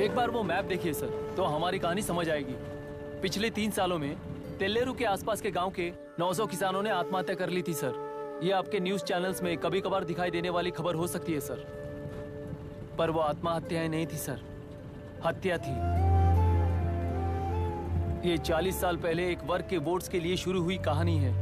एक बार वो मैप देखिए सर तो हमारी कहानी समझ आएगी। पिछले 3 सालों में तेल्लेरू के आसपास के गांव के 900 किसानों ने आत्महत्या कर ली थी सर। ये आपके न्यूज चैनल्स में कभी कभार दिखाई देने वाली खबर हो सकती है सर, पर वो आत्महत्याएं नहीं थी सर, हत्या थी। ये 40 साल पहले एक वर्ग के वोट्स के लिए शुरू हुई कहानी है।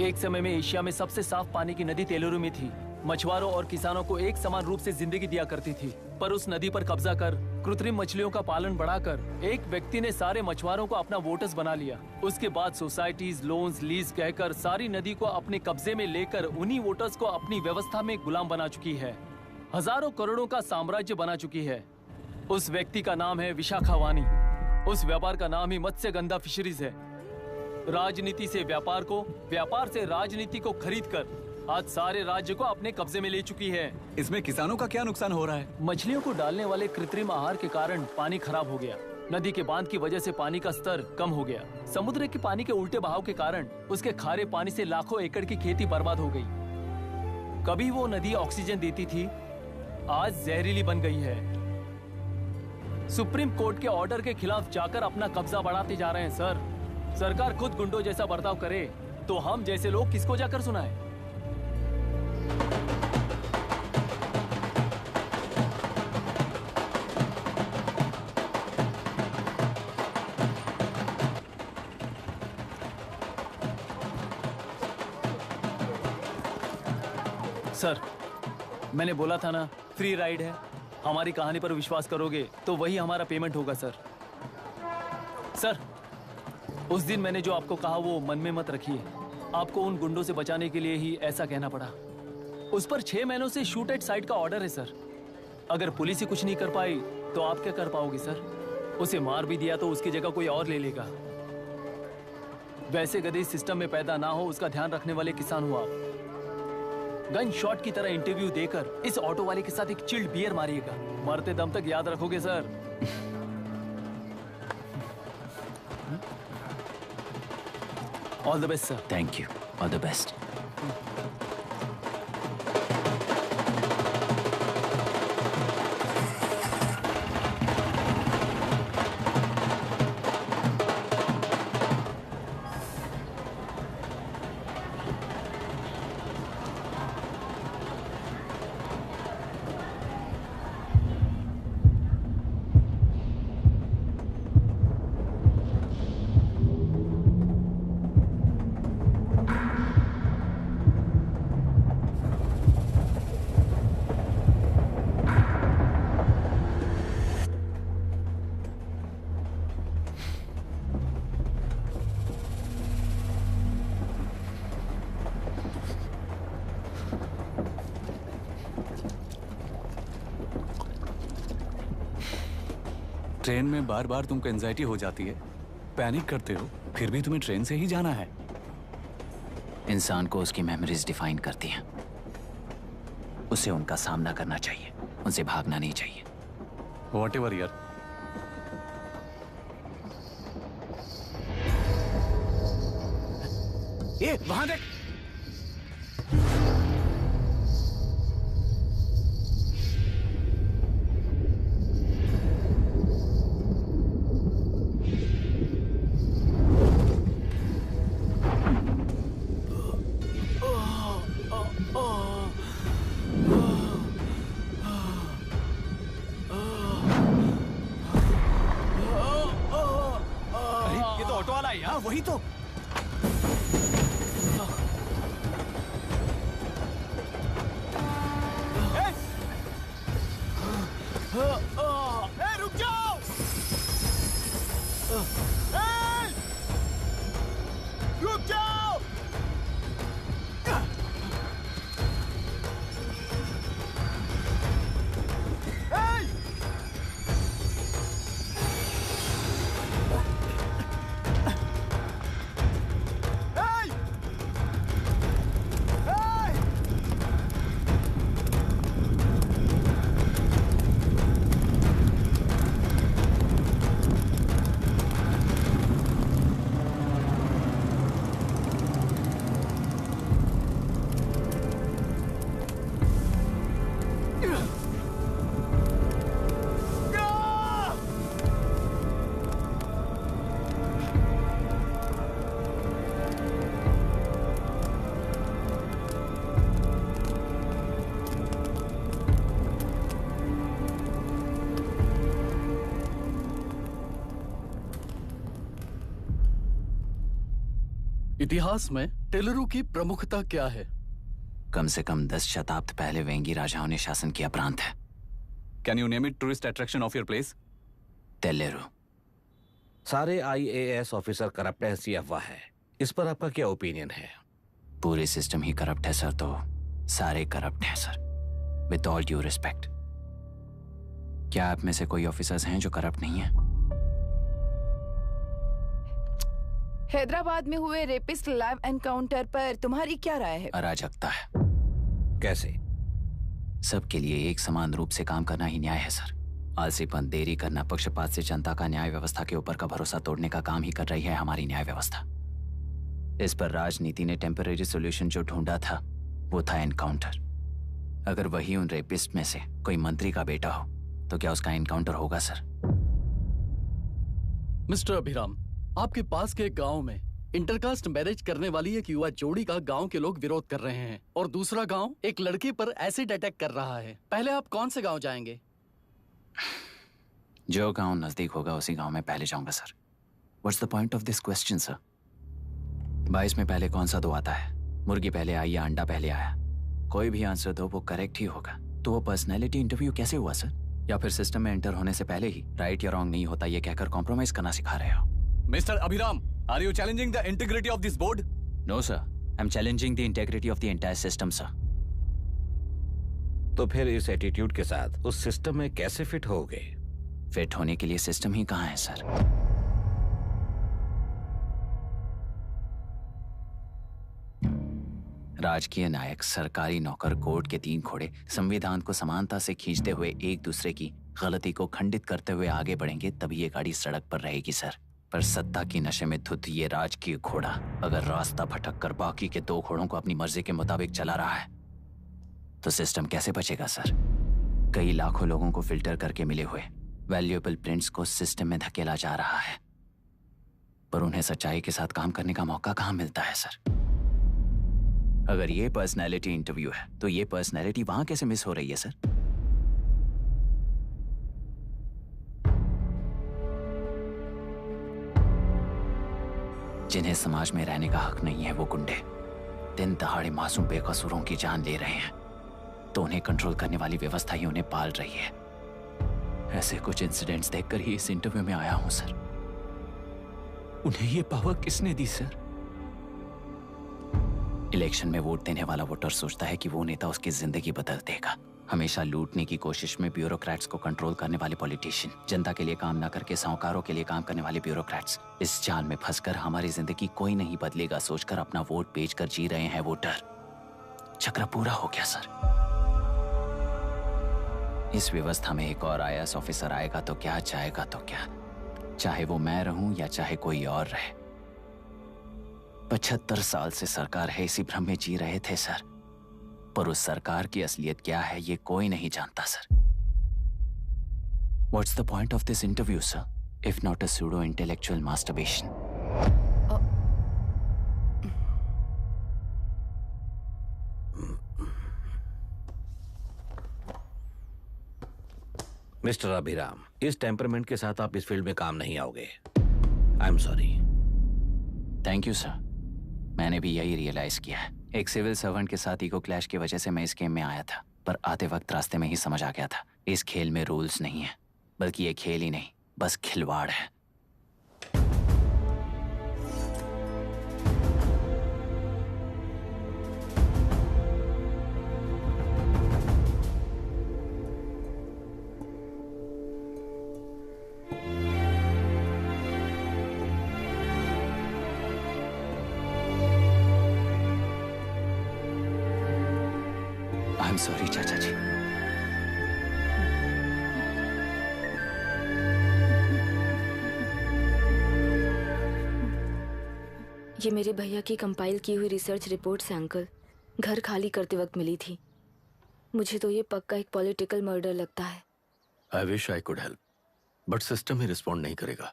एक समय में एशिया में सबसे साफ पानी की नदी तेलुरु में थी। मछुआरों और किसानों को एक समान रूप से जिंदगी दिया करती थी, पर उस नदी पर कब्जा कर कृत्रिम मछलियों का पालन बढ़ाकर एक व्यक्ति ने सारे मछुआरों को अपना वोटर्स बना लिया। उसके बाद सोसाइटीज, लोन्स, लीज कहकर सारी नदी को अपने कब्जे में लेकर उन्हीं वोटर्स को अपनी व्यवस्था में गुलाम बना चुकी है। हजारों करोड़ों का साम्राज्य बना चुकी है। उस व्यक्ति का नाम है विशाखावानी। उस व्यापार का नाम ही मत्स्यगंधा फिशरीज है। राजनीति से व्यापार को, व्यापार से राजनीति को खरीदकर आज सारे राज्य को अपने कब्जे में ले चुकी है। इसमें किसानों का क्या नुकसान हो रहा है? मछलियों को डालने वाले कृत्रिम आहार के कारण पानी खराब हो गया। नदी के बांध की वजह से पानी का स्तर कम हो गया। समुद्र के पानी के उल्टे बहाव के कारण उसके खारे पानी से लाखों एकड़ की खेती बर्बाद हो गई। कभी वो नदी ऑक्सीजन देती थी, आज जहरीली बन गई है। सुप्रीम कोर्ट के ऑर्डर के खिलाफ जाकर अपना कब्जा बढ़ाते जा रहे हैं सर। सरकार खुद गुंडों जैसा बर्ताव करे तो हम जैसे लोग किसको जाकर सुनाएं? सर मैंने बोला था ना फ्री राइड है। हमारी कहानी पर विश्वास करोगे तो वही हमारा पेमेंट होगा सर। सर, उस दिन मैंने जो आपको कहा वो मन में मत रखिए। आपको उन गुंडों से बचाने के लिए ही ऐसा कहना पड़ा। उस पर 6 महीनों से शूट एट साइट का ऑर्डर है सर। अगर पुलिस ही कुछ नहीं कर पाई तो आप क्या कर पाओगे सर? उसे मार भी दिया तो उसकी जगह कोई और ले लेगा। वैसे गधे सिस्टम में पैदा ना हो उसका ध्यान रखने वाले किसान हो आप। गन शॉट की तरह इंटरव्यू देकर इस ऑटो वाले के साथ एक चिल्ड बियर मारिएगा। मरते दम तक याद रखोगे sir. All the best sir. Thank you. All the best. Train में बार बार तुमको एंजाइटी हो जाती है, पैनिक करते हो, फिर भी तुम्हें ट्रेन से ही जाना है। इंसान को उसकी मेमोरीज डिफाइन करती हैं। उसे उनका सामना करना चाहिए, उनसे भागना नहीं चाहिए। व्हाटएवर यार। ये वहां देख। वही तो। रुक जाओ। रुक जाओ। इतिहास में टेलरू की प्रमुखता क्या है? कम से कम 10 शताब्दी पहले वेंगी राजाओं ने शासन किया प्रांत है। Can you name it tourist attraction of your place? टेलेरू। सारे IAS ऑफिसर करप्ट है, ऐसी अफवाह है। इस पर आपका क्या ओपिनियन है? पूरे सिस्टम ही करप्ट है सर, तो सारे करप्ट हैं sir. With all due respect, क्या आप में से कोई ऑफिसर्स हैं जो करप्ट नहीं है? हैदराबाद में हुए रेपिस्ट लाइव एनकाउंटर पर तुम्हारी क्या राय है? अराजकता है। कैसे? सबके लिए एक समान रूप से काम करना ही न्याय है सर। आलसीपन, देरी करना, पक्षपात से जनता का न्याय व्यवस्था के ऊपर का भरोसा तोड़ने का काम ही कर रही है हमारी न्याय व्यवस्था। इस पर राजनीति ने टेम्परेरी सोल्यूशन जो ढूंढा था वो था एनकाउंटर। अगर वही उन रेपिस्ट में से कोई मंत्री का बेटा हो तो क्या उसका एनकाउंटर होगा सर? मिस्टर अभिराम, आपके पास के गांव में इंटरकास्ट मैरिज करने वाली एक युवा जोड़ी का गांव के लोग विरोध कर रहे हैं और दूसरा गांव एक लड़की पर एसिड अटैक कर रहा है। पहले आप कौन से गांव जाएंगे? जो गांव नजदीक होगा उसी गांव में पहले जाऊंगा sir. What's the point of this question sir? 22 में पहले कौन सा दो आता है? मुर्गी पहले आई या अंडा पहले आया? कोई भी आंसर दो वो करेक्ट ही होगा। तो वो पर्सनैलिटी इंटरव्यू कैसे हुआ सर? या फिर सिस्टम में एंटर होने से पहले ही राइट या रॉन्ग नहीं होता ये कहकर कॉम्प्रोमाइज करना सिखा रहे हो? Mister Abhiram, are you challenging the integrity of this board? No sir, I am challenging the integrity of the entire system sir. तो फिर इस एटीट्यूड के साथ उस सिस्टम में कैसे फिट होगे? फिट होने के लिए सिस्टम ही कहाँ है सर? राजकीय नायक, सरकारी नौकर, कोर्ट के 3 घोड़े संविधान को समानता से खींचते हुए एक दूसरे की गलती को खंडित करते हुए आगे बढ़ेंगे, तभी ये गाड़ी सड़क पर रहेगी सर। पर सत्ता की नशे में धुत ये राजकीय घोड़ा अगर रास्ता भटक कर बाकी के 2 घोड़ों को अपनी मर्जी के मुताबिक चला रहा है तो सिस्टम कैसे बचेगा सर? कई लाखों लोगों को फिल्टर करके मिले हुए वैल्यूएबल प्रिंट्स को सिस्टम में धकेला जा रहा है, पर उन्हें सच्चाई के साथ काम करने का मौका कहाँ मिलता है सर? अगर ये पर्सनैलिटी इंटरव्यू है तो ये पर्सनैलिटी वहां कैसे मिस हो रही है सर? जिन्हें समाज में रहने का हक नहीं है वो गुंडे दिन दहाड़े मासूम बेकसूरों की जान ले रहे हैं, तो उन्हें कंट्रोल करने वाली व्यवस्था ही उन्हें पाल रही है। ऐसे कुछ इंसिडेंट्स देखकर ही इस इंटरव्यू में आया हूं सर। उन्हें ये पावर किसने दी सर? इलेक्शन में वोट देने वाला वोटर सोचता है कि वो नेता उसकी जिंदगी बदल देगा। हमेशा लूटने की कोशिश में ब्यूरोक्रेट्स को कंट्रोल करने वाले पॉलिटिशियन, जनता के लिए काम ना करके साहूकारों के लिए काम करने वाले ब्यूरोक्रेट्स, इस जाल में फंसकर हमारी जिंदगी कोई नहीं बदलेगा सोचकर अपना वोट बेचकर जी रहे हैं वोटर। चक्र पूरा हो गया सर। इस व्यवस्था में एक और IAS ऑफिसर आएगा तो क्या, जाएगा तो क्या, चाहे वो मैं रहूं या चाहे कोई और रहे। 75 साल से सरकार है इसी भ्रम में जी रहे थे सर, पर उस सरकार की असलियत क्या है ये कोई नहीं जानता sir. What's the point of this interview, sir, if not a pseudo-intellectual masturbation? Mister Abhiram, इस टेम्परमेंट के साथ आप इस फील्ड में काम नहीं आओगे। आई am sorry. Thank you sir. मैंने भी यही रियलाइज किया है। एक सिविल सर्वेंट के साथ ईगो क्लैश की वजह से मैं इस गेम में आया था, पर आते वक्त रास्ते में ही समझ आ गया था इस खेल में रूल्स नहीं है, बल्कि ये खेल ही नहीं बस खिलवाड़ है। आई एम सॉरी चाचा जी। ये मेरे भैया की कंपाइल की हुई रिसर्च रिपोर्ट से अंकल, घर खाली करते वक्त मिली थी। मुझे तो ये पक्का एक पॉलिटिकल मर्डर लगता है। I wish I could help, but system he respond नहीं करेगा,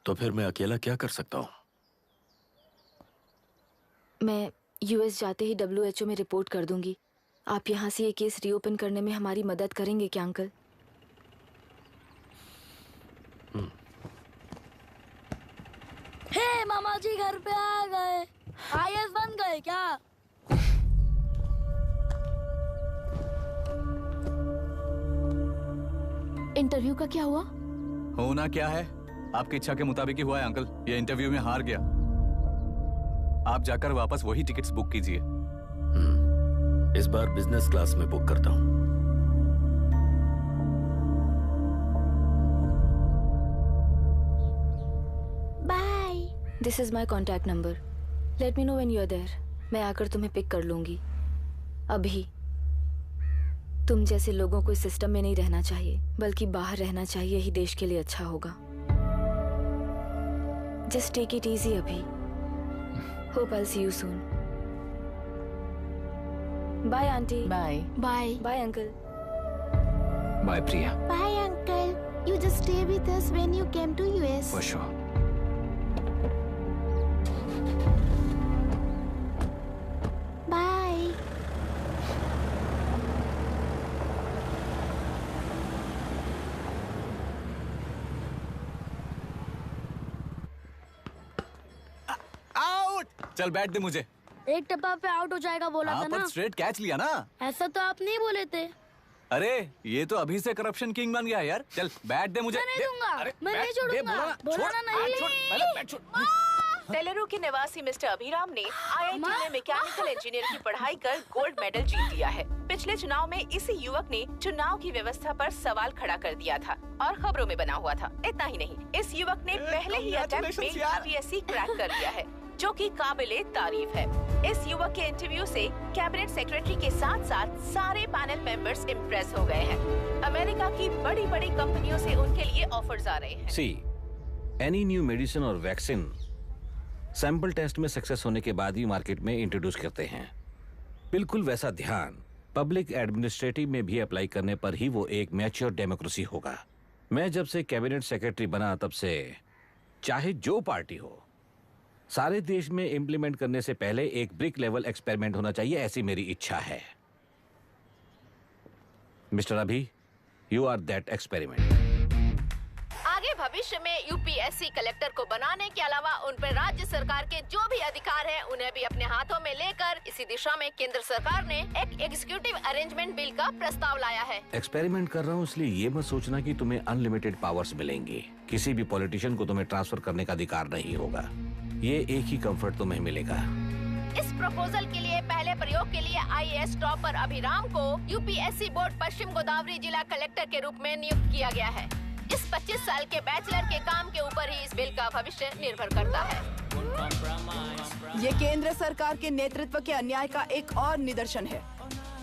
तो फिर मैं अकेला क्या कर सकता हूँ? मैं US जाते ही WHO में रिपोर्ट कर दूंगी। आप यहाँ से ये केस रीओपन करने में हमारी मदद करेंगे क्या अंकल? हे मामा जी घर पे आ गए। IAS बन गए क्या? इंटरव्यू का क्या हुआ? होना क्या है, आपकी इच्छा के मुताबिक ही हुआ है अंकल। ये इंटरव्यू में हार गया। आप जाकर वापस वही टिकट्स बुक कीजिए। इस बार बिजनेस क्लास में बुक करता हूँ। Bye. This is my contact number. Let me know when you are there. मैं आकर तुम्हें पिक कर लूंगी। अभी तुम जैसे लोगों को इस सिस्टम में नहीं रहना चाहिए, बल्कि बाहर रहना चाहिए, ही देश के लिए अच्छा होगा। जस्ट टेक इट इजी अभी। Hope I will see you soon. Bye aunty. Bye. Bye. Bye uncle. Bye Priya. Bye uncle. You just stay with us when you came to US. For sure. Bye. Out. चल बैठ दे मुझे। एक टप्पा पे out हो जाएगा बोला था ना। पर स्ट्रेट कैच लिया ना। ऐसा तो आप नहीं बोले थे। अरे ये तो अभी से करप्शन किंग बन गया यार। चल बैठ दे मुझे। मैं नहीं दूंगा, मैं नहीं छोड़ूंगा। बोला ना नहीं। टेलेरू के निवासी मिस्टर अभिराम ने IIT में मैकेनिकल इंजीनियर की पढ़ाई कर गोल्ड मेडल जीत लिया है। पिछले चुनाव में इसी युवक ने चुनाव की व्यवस्था पर सवाल खड़ा कर दिया था और खबरों में बना हुआ था। इतना ही नहीं, इस युवक ने पहले ही अटेम्प्ट में UPSC क्रैक कर लिया है, जो कि काबिले तारीफ है। इस युवक के इंटरव्यू से कैबिनेट सेक्रेटरी के साथ साथ सारे पैनल मेंबर्स इम्प्रेस हो गए हैं। अमेरिका की बड़ी बड़ी कंपनियों से उनके लिए ऑफर्स आ रहे हैं। सी एनी न्यू मेडिसिन और वैक्सीन सैंपल टेस्ट में सक्सेस होने के बाद ही मार्केट में इंट्रोड्यूस करते हैं। बिल्कुल वैसा ध्यान पब्लिक एडमिनिस्ट्रेटिव में भी अप्लाई करने पर ही वो एक मैच्योर डेमोक्रेसी होगा। मैं जब से कैबिनेट सेक्रेटरी बना तब से चाहे जो पार्टी हो, सारे देश में इम्प्लीमेंट करने से पहले एक ब्रिक लेवल एक्सपेरिमेंट होना चाहिए, ऐसी मेरी इच्छा है। मिस्टर अभी, यू आर दैट एक्सपेरिमेंट। आगे भविष्य में UPSC कलेक्टर को बनाने के अलावा उन पर राज्य सरकार के जो भी अधिकार हैं, उन्हें भी अपने हाथों में लेकर इसी दिशा में केंद्र सरकार ने एक एग्जीक्यूटिव अरेंजमेंट बिल का प्रस्ताव लाया है। एक्सपेरिमेंट कर रहा हूँ इसलिए ये मत सोचना कि तुम्हें अनलिमिटेड पावर्स मिलेंगे। किसी भी पॉलिटिशियन को तुम्हें ट्रांसफर करने का अधिकार नहीं होगा। ये एक ही कंफर्ट तुम्हें मिलेगा। इस प्रपोजल के लिए पहले प्रयोग के लिए IAS टॉपर अभिराम को UPSC बोर्ड पश्चिम गोदावरी जिला कलेक्टर के रूप में नियुक्त किया गया है। इस 25 साल के बैचलर के काम के ऊपर ही इस बिल का भविष्य निर्भर करता है। ये केंद्र सरकार के नेतृत्व के अन्याय का एक और निदर्शन है।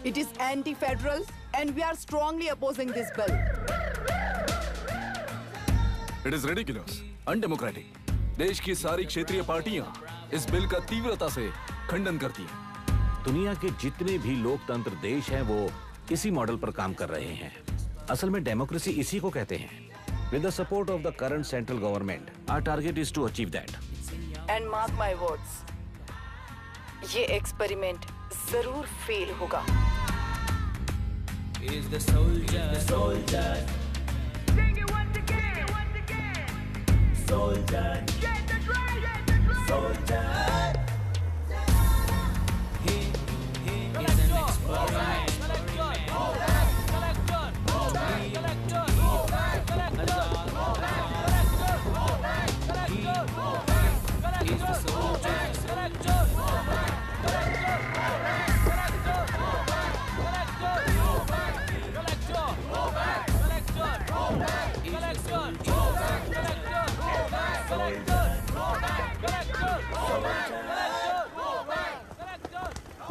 It is anti federal and we are strongly opposing this bill. It is ridiculous, undemocratic. देश की सारी क्षेत्रीय पार्टियां इस बिल का तीव्रता से खंडन करती हैं। दुनिया के जितने भी लोकतंत्र देश हैं वो इसी मॉडल पर काम कर रहे हैं। असल में डेमोक्रेसी इसी को कहते हैं। With the support of the current central government, our target is to achieve that. And mark my words, ये एक्सपेरिमेंट जरूर फेल होगा। Is the soldier. Sing it once again. Soldier. Get the dragon. Soldier. He is an experiment.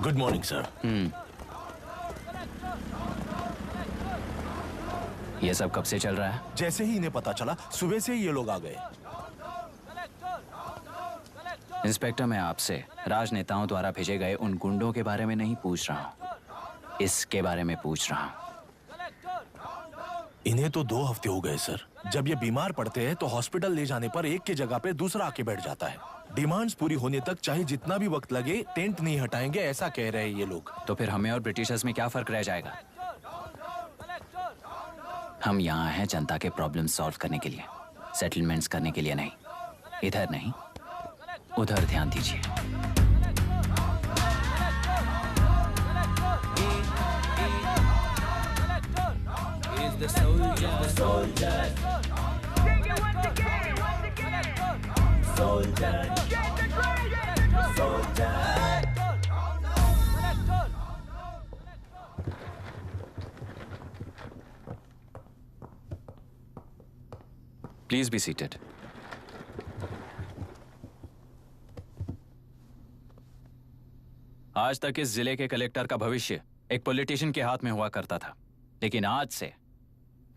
Good morning sir. ये सब कब से चल रहा है? जैसे ही इन्हें पता चला, सुबह से ही ये लोग आ गए। इंस्पेक्टर, मैं आपसे राजनेताओं द्वारा भेजे गए उन गुंडों के बारे में नहीं पूछ रहा हूँ, इसके बारे में पूछ रहा हूँ। इन्हें तो 2 हफ्ते हो गए सर। जब ये बीमार पड़ते हैं तो हॉस्पिटल ले जाने पर एक की जगह पे दूसरा आके बैठ जाता है। डिमांड्स पूरी होने तक चाहे जितना भी वक्त लगे टेंट नहीं हटाएंगे, ऐसा कह रहे हैं ये लोग। तो फिर हमें और ब्रिटिशर्स में क्या फर्क रह जाएगा? हम यहाँ हैं जनता के प्रॉब्लम सॉल्व करने के लिए, सेटलमेंट्स करने के लिए नहीं। इधर नहीं, उधर ध्यान दीजिए। The soldier. Sing it once again. Soldier. Get the dragon. Soldier. Please be seated. आज तक इस जिले के कलेक्टर का भविष्य एक पॉलिटिशियन के हाथ में हुआ करता था, लेकिन आज से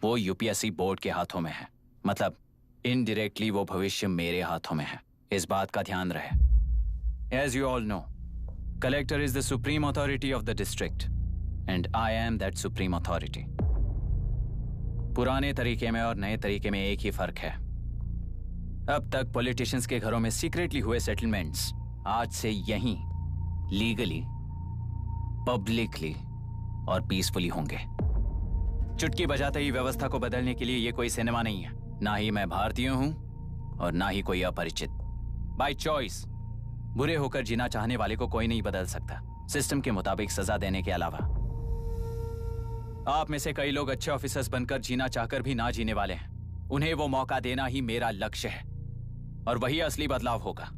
वो UPSC बोर्ड के हाथों में है। मतलब इनडायरेक्टली वो भविष्य मेरे हाथों में है। इस बात का ध्यान रहे। As you all know, collector is the supreme authority of the district, and I am that supreme authority. पुराने तरीके में और नए तरीके में एक ही फर्क है। अब तक पॉलिटिशियंस के घरों में सीक्रेटली हुए सेटलमेंट्स आज से यहीं लीगली, पब्लिकली और पीसफुली होंगे। चुटकी बजाते ही व्यवस्था को बदलने के लिए ये कोई सिनेमा नहीं है। ना ही मैं भारतीय हूं और ना ही कोई अपरिचित। बाय चॉइस बुरे होकर जीना चाहने वाले को कोई नहीं बदल सकता, सिस्टम के मुताबिक सजा देने के अलावा। आप में से कई लोग अच्छे ऑफिसर्स बनकर जीना चाहकर भी ना जीने वाले हैं। उन्हें वो मौका देना ही मेरा लक्ष्य है और वही असली बदलाव होगा।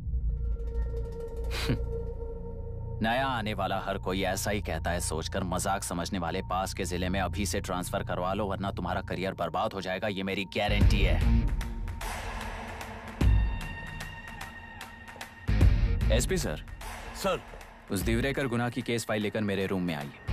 नया आने वाला हर कोई ऐसा ही कहता है सोचकर मजाक समझने वाले पास के जिले में अभी से ट्रांसफर करवा लो वरना तुम्हारा करियर बर्बाद हो जाएगा, ये मेरी गारंटी है। SP sir. सर। उस दिवरेकर गुनाह की केस फाइल लेकर मेरे रूम में आइए।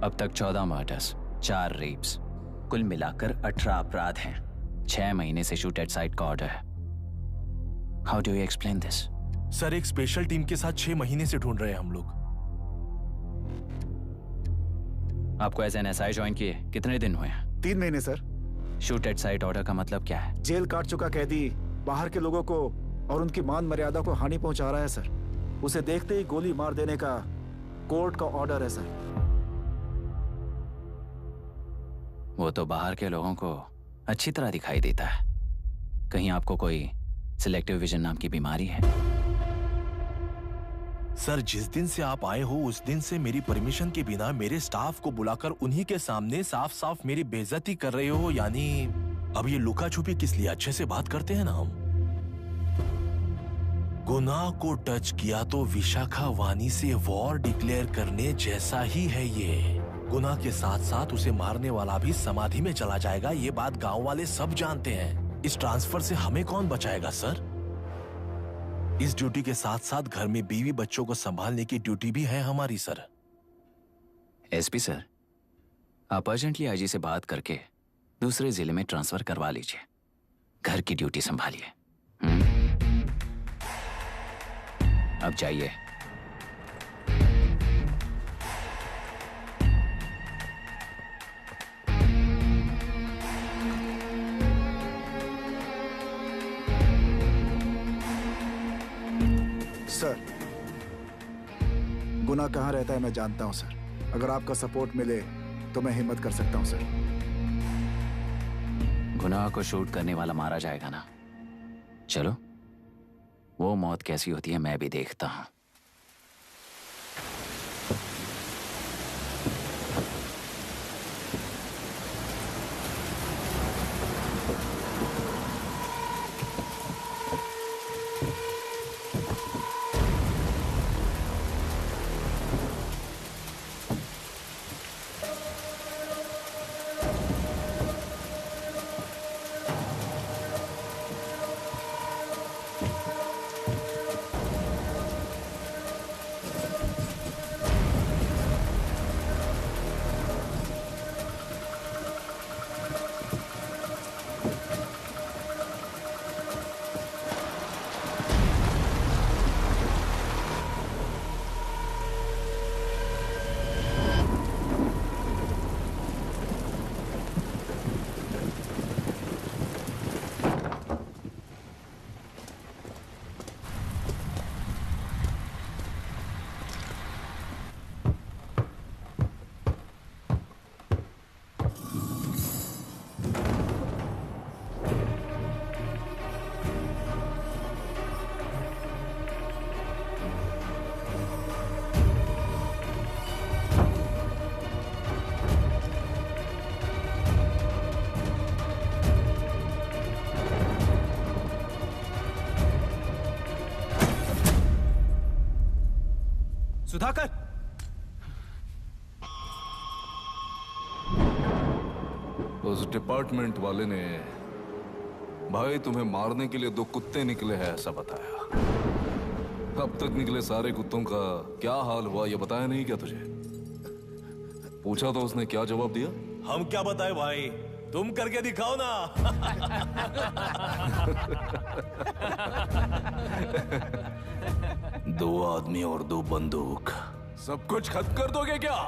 अब तक 14 मर्डर्स, 4 रेप्स, कुल मिलाकर 18 अपराध हैं। 6 महीने से शूट एट साइट का ऑर्डर है। How do you explain this? Sir, एक स्पेशल टीम के साथ 6 महीने से ढूंढ रहे हैं हम लोग। आपको एज एन एसआई ज्वाइन किए कितने दिन हुए हैं? 3 महीने sir. Shoot at site order का मतलब क्या है? जेल काट चुका कैदी बाहर के लोगों को और उनकी मान मर्यादा को हानि पहुंचा रहा है सर। उसे देखते ही गोली मार देने का कोर्ट का ऑर्डर है सर। वो तो बाहर के लोगों को अच्छी तरह दिखाई देता है। कहीं आपको कोई सिलेक्टिव विजन नाम की बीमारी है? सर, जिस दिन से आप आए हो उस दिन से मेरी परमिशन के बिना मेरे स्टाफ को बुलाकर उन्हीं के सामने साफ साफ मेरी बेइज्जती कर रहे हो। यानी अब ये लुका छुपी किस लिए? अच्छे से बात करते हैं ना हम। गुनाह को टच किया तो विशाखा वानी से वॉर डिक्लेयर करने जैसा ही है ये। गुनाह के साथ साथ उसे मारने वाला भी समाधि में चला जाएगा। ये बात गांव वाले सब जानते हैं। इस ट्रांसफर से हमें कौन बचाएगा सर? इस ड्यूटी के साथ साथ घर में बीवी बच्चों को संभालने की ड्यूटी भी है हमारी सर। एसपी सर, आप अर्जेंटली आईजी से बात करके दूसरे जिले में ट्रांसफर करवा लीजिए। घर की ड्यूटी संभालिए। अब जाइए। सर, गुनाह कहाँ रहता है मैं जानता हूं सर। अगर आपका सपोर्ट मिले तो मैं हिम्मत कर सकता हूं सर। गुनाह को शूट करने वाला मारा जाएगा ना? चलो, वो मौत कैसी होती है मैं भी देखता हूं। सुधाकर, उस डिपार्टमेंट वाले ने भाई तुम्हें मारने के लिए 2 कुत्ते निकले हैं ऐसा बताया। अब तक निकले सारे कुत्तों का क्या हाल हुआ ये बताया नहीं क्या तुझे? पूछा तो उसने क्या जवाब दिया? हम क्या बताए भाई, तुम करके दिखाओ ना। 2 आदमी और 2 बंदूक, सब कुछ खत्म कर दोगे क्या?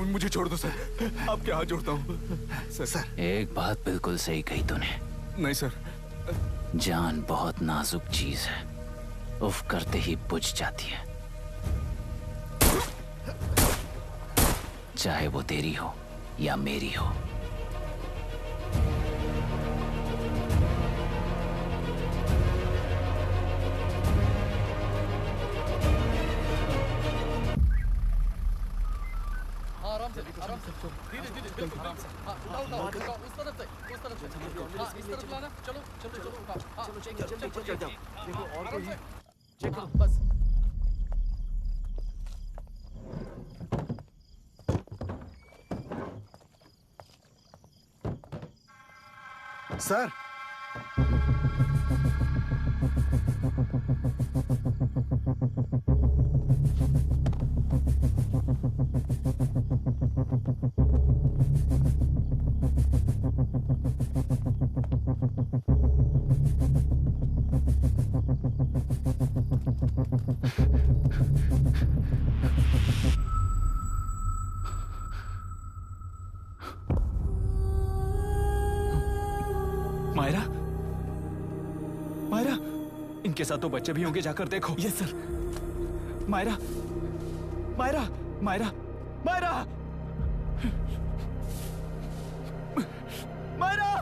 मुझे छोड़ दो सर, आपके हाथ जोड़ता हूँ सर। एक बात बिल्कुल सही कही तूने। नहीं सर। जान बहुत नाजुक चीज है, उफ करते ही बुझ जाती है, चाहे वो तेरी हो या मेरी हो। आराम से धीरे धीरे बिल्कुल आराम से। हाँ उठाओ उस तरफ से हाँ इस तरफ लाना। चलो चलो चलो हाँ चलो चल जाओ। देखो और कोई चेक करो बस। सर मायरा, मायरा, इनके साथ तो बच्चे भी होंगे, जाकर देखो। Yes sir. मायरा, मायरा, मायरा, मायरा, मायरा,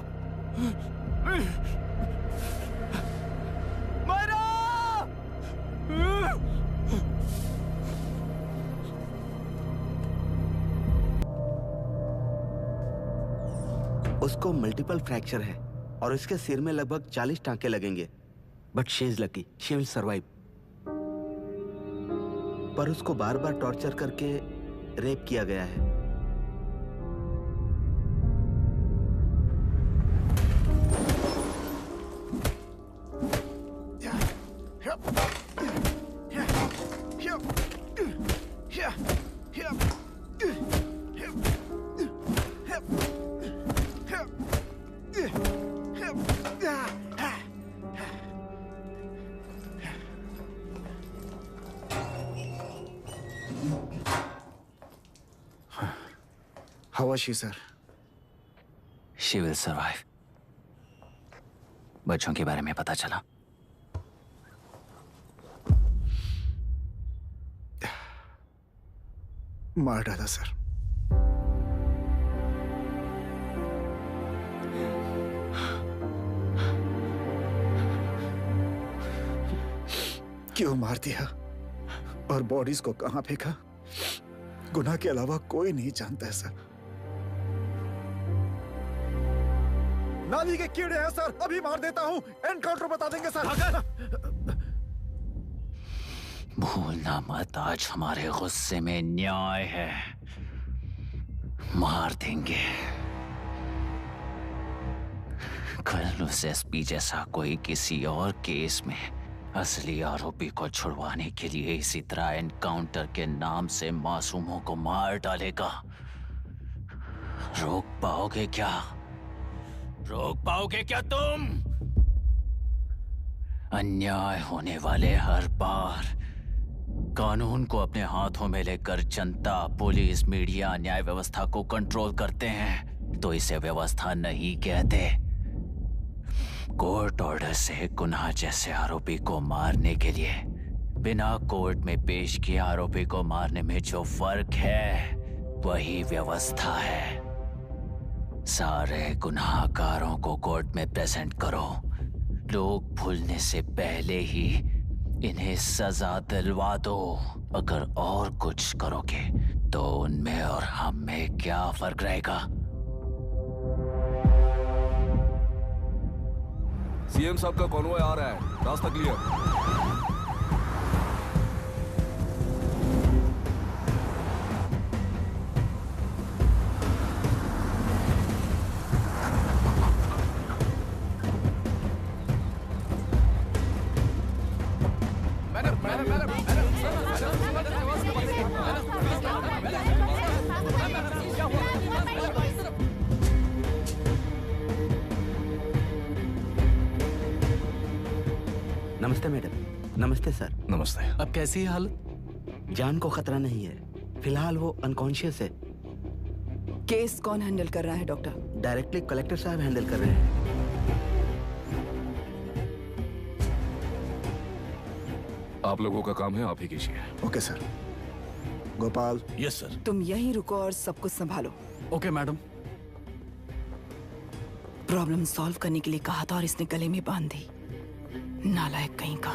मायरा। उसको मल्टीपल फ्रैक्चर है और इसके सिर में लगभग 40 टांके लगेंगे, but she is lucky, she will survive. पर उसको बार बार टॉर्चर करके रेप किया गया है। How was she, sir? She will survive. बच्चों के बारे में पता चला? मार डाला सर। क्यों मार दिया और बॉडीज को कहां फेंका, गुनाह के अलावा कोई नहीं जानता है सर। नाली के कीड़े हैं सर, अभी मार देता हूं, एनकाउंटर बता देंगे सर। भूलना मत, आज हमारे गुस्से में न्याय है, मार देंगे। कल उस एसपी जैसा कोई किसी और केस में असली आरोपी को छुड़वाने के लिए इसी तरह एनकाउंटर के नाम से मासूमों को मार डालेगा। रोक पाओगे क्या? रोक पाओगे क्या तुम? अन्याय होने वाले हर बार कानून को अपने हाथों में लेकर जनता, पुलिस, मीडिया, न्याय व्यवस्था को कंट्रोल करते हैं तो इसे व्यवस्था नहीं कहते। कोर्ट ऑर्डर से गुनाह जैसे आरोपी को मारने के लिए बिना कोर्ट में पेश किए आरोपी को मारने में जो फर्क है वही व्यवस्था है। सारे गुनाहगारों को कोर्ट में प्रेजेंट करो। लोग भूलने से पहले ही इन्हें सजा दिलवा दो। अगर और कुछ करोगे तो उनमें और हम में क्या फर्क रहेगा? सीएम साहब का कॉन्वॉय आ रहा है, रास्ता क्लियर। नमस्ते मैडम। नमस्ते सर। नमस्ते। अब कैसी है हालत? जान को खतरा नहीं है, फिलहाल वो अनकॉन्शियस है। केस कौन हैंडल कर रहा है डॉक्टर? डायरेक्टली कलेक्टर साहब हैंडल कर रहे हैं। आप लोगों का काम है, आप ही कीजिए। Okay sir. Gopal. Yes sir. तुम यहीं रुको और सब कुछ संभालो। Okay madam. प्रॉब्लम सॉल्व करने के लिए कहा था और इसने गले में बांध दी। नालायक कहीं का।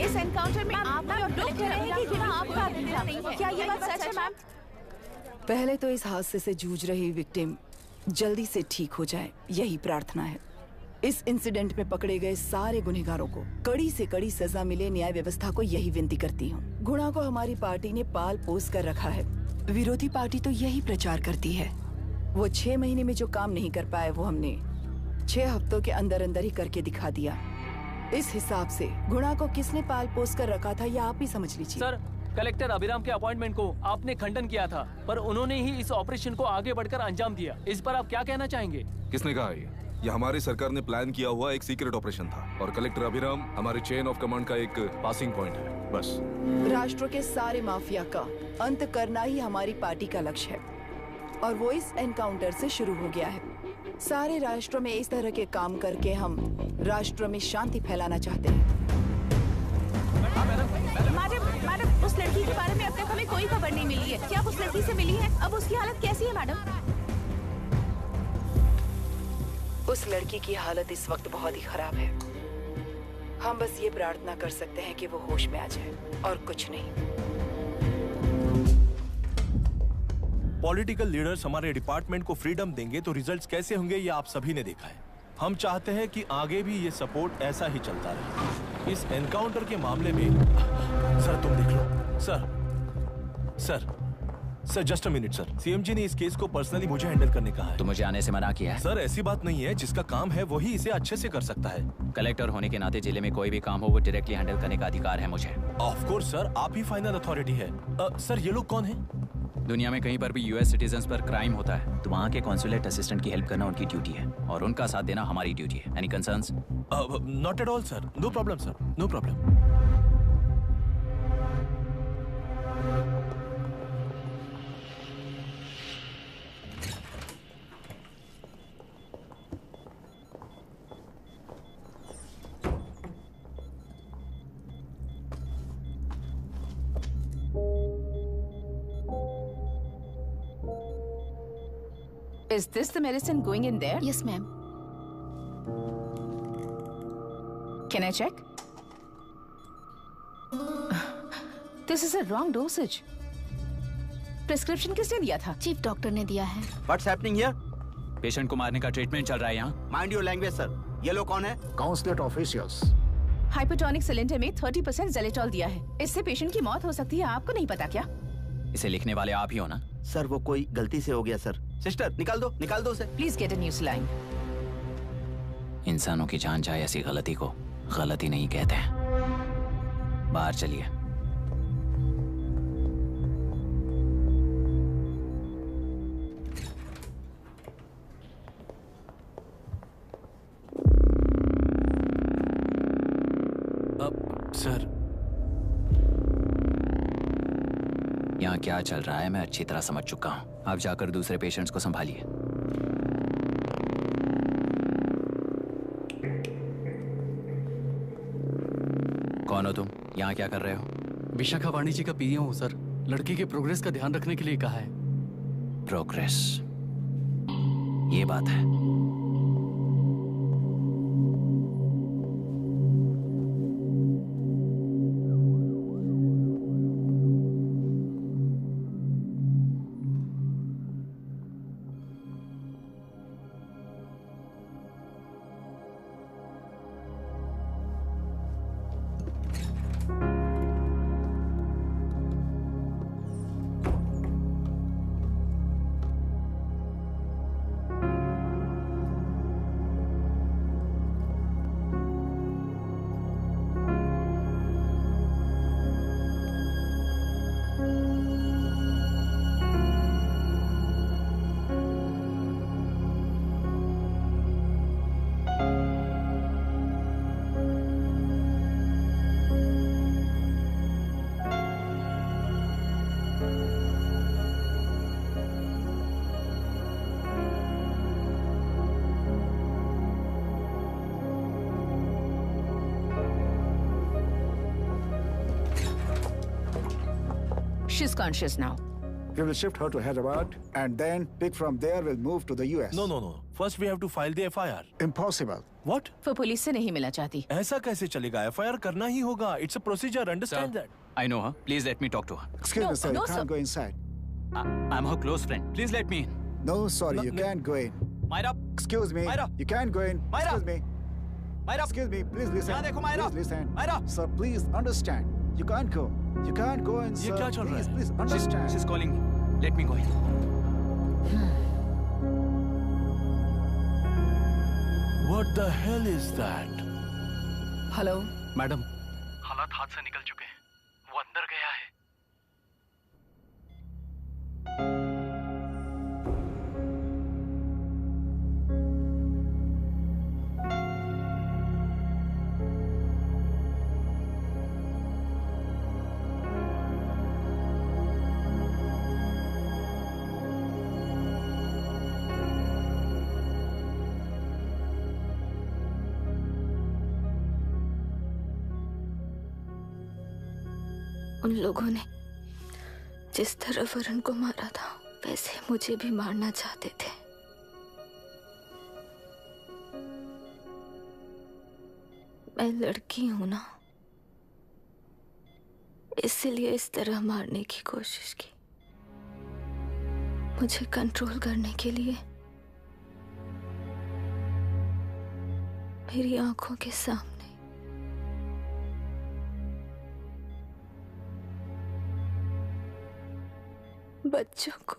इस एनकाउंटर में आप लोग कह रहे हैं कि गुनाह आपका नहीं है। क्या ये बात सच है मैम? पहले तो इस हादसे से जूझ रही विक्टिम जल्दी से ठीक हो जाए, यही प्रार्थना है। इस इंसिडेंट में पकड़े गए सारे गुनहगारों को कड़ी से कड़ी सजा मिले, न्याय व्यवस्था को यही विनती करती हूँ। गुणा को हमारी पार्टी ने पाल पोस कर रखा है। विरोधी पार्टी तो यही प्रचार करती है। वो 6 महीने में जो काम नहीं कर पाए वो हमने 6 हफ्तों के अंदर अंदर ही करके दिखा दिया। इस हिसाब से गुणा को किसने पाल पोस कर रखा था यह आप ही समझ लीजिए। सर, कलेक्टर अभिराम के अपॉइंटमेंट को आपने खंडन किया था, पर उन्होंने ही इस ऑपरेशन को आगे बढ़कर अंजाम दिया। इस पर आप क्या कहना चाहेंगे? किसने कहा ये हमारी सरकार ने प्लान किया हुआ एक सीक्रेट ऑपरेशन था और कलेक्टर अभिराम हमारे चेन ऑफ कमांड का एक पासिंग पॉइंट है, बस। राष्ट्र के सारे माफिया का अंत करना ही हमारी पार्टी का लक्ष्य है और वो इस एनकाउंटर से शुरू हो गया है। सारे राष्ट्र में इस तरह के काम करके हम राष्ट्र में शांति फैलाना चाहते हैं। मैडम, उस लड़की के बारे में अब तक हमें कोई खबर नहीं मिली है। क्या आप उस लड़की से मिली हैं? अब उसकी हालत कैसी है मैडम? उस लड़की की हालत इस वक्त बहुत ही खराब है। हम बस ये प्रार्थना कर सकते हैं कि वो होश में आ जाए और कुछ नहीं। पॉलिटिकल लीडर्स हमारे डिपार्टमेंट को फ्रीडम देंगे तो रिजल्ट्स कैसे होंगे ये आप सभी ने देखा है। हम चाहते हैं कि आगे भी ये सपोर्ट ऐसा ही चलता रहे। इस एनकाउंटर के मामले में सर तुम देख लो। Sir just a minute sir. CM ji ने इस केस को पर्सनली मुझे हैंडल करने कहा है। तो मुझे आने से मना किया है? सर ऐसी बात नहीं है, जिसका काम है वही इसे अच्छे से कर सकता है। कलेक्टर होने के नाते जिले में कोई भी काम हो वो डायरेक्टली हैंडल करने का अधिकार है मुझे। ऑफ कोर्स सर, आप ही फाइनल अथॉरिटी है। सर ये लोग कौन है? दुनिया में कहीं पर भी यूएस सिटीजन्स पर क्राइम होता है तो वहाँ के कॉन्सुलेट असिस्टेंट की हेल्प करना उनकी ड्यूटी है और उनका साथ देना हमारी ड्यूटी है। Any concerns? Not at all sir, no problem sir, no problem. Is this the medicine going in there? Yes, ma'am. Can I check? This is a wrong dosage. Prescription किसने दिया था? चीफ डॉक्टर ने दिया है। What's happening here? Patient को मारने का treatment चल रहा है यहाँ। Mind your language, sir. ये लोग कौन है? Consulate officials. हाइपोटोनिक सिलेंडर में 30% जेलेटॉल दिया है। इससे पेशेंट की मौत हो सकती है, आपको नहीं पता क्या? इसे लिखने वाले आप ही हो ना? सर वो कोई गलती से हो गया सर। सिस्टर निकाल दो उसे। Please get a new saline. इंसानों की जान जाए ऐसी गलती को गलती नहीं कहते हैं। बाहर चलिए। सर, यहाँ क्या चल रहा है मैं अच्छी तरह समझ चुका हूँ। आप जाकर दूसरे पेशेंट्स को संभालिए। कौन हो तुम? यहाँ क्या कर रहे हो? विशाखा वाणी जी का पीएम हूँ सर। लड़की के प्रोग्रेस का ध्यान रखने के लिए कहा है। प्रोग्रेस, ये बात है। She's conscious now. We will shift her to Hyderabad and then pick from there. We'll move to the US. No. First we have to file the FIR. Impossible. What? वो पुलिस से नहीं मिलना चाहती। ऐसा कैसे चलेगा? FIR करना ही होगा. It's a procedure. Understand that? I know her. Please let me talk to her. Excuse me, sir. You can't go inside. I'm her close friend. Please let me in. No, sorry, you can't go in. Myra. Excuse me. Myra. You can't go in. Myra. Excuse me. Myra. Excuse me. Please listen. यहाँ देखो Myra. Please listen. Myra. Sir, please understand. You can't go. You can't go in, sir. ये क्या चल रहा है? Please understand. She's calling me. Let me go in. What the hell is that? Hello madam, हालात हाथ से निकल चुके हैं। वो अंदर गया है। उन लोगों ने जिस तरह वरुण को मारा था वैसे मुझे भी मारना चाहते थे। मैं लड़की हूं ना, इसलिए इस तरह मारने की कोशिश की। मुझे कंट्रोल करने के लिए मेरी आंखों के सामने बच्चों को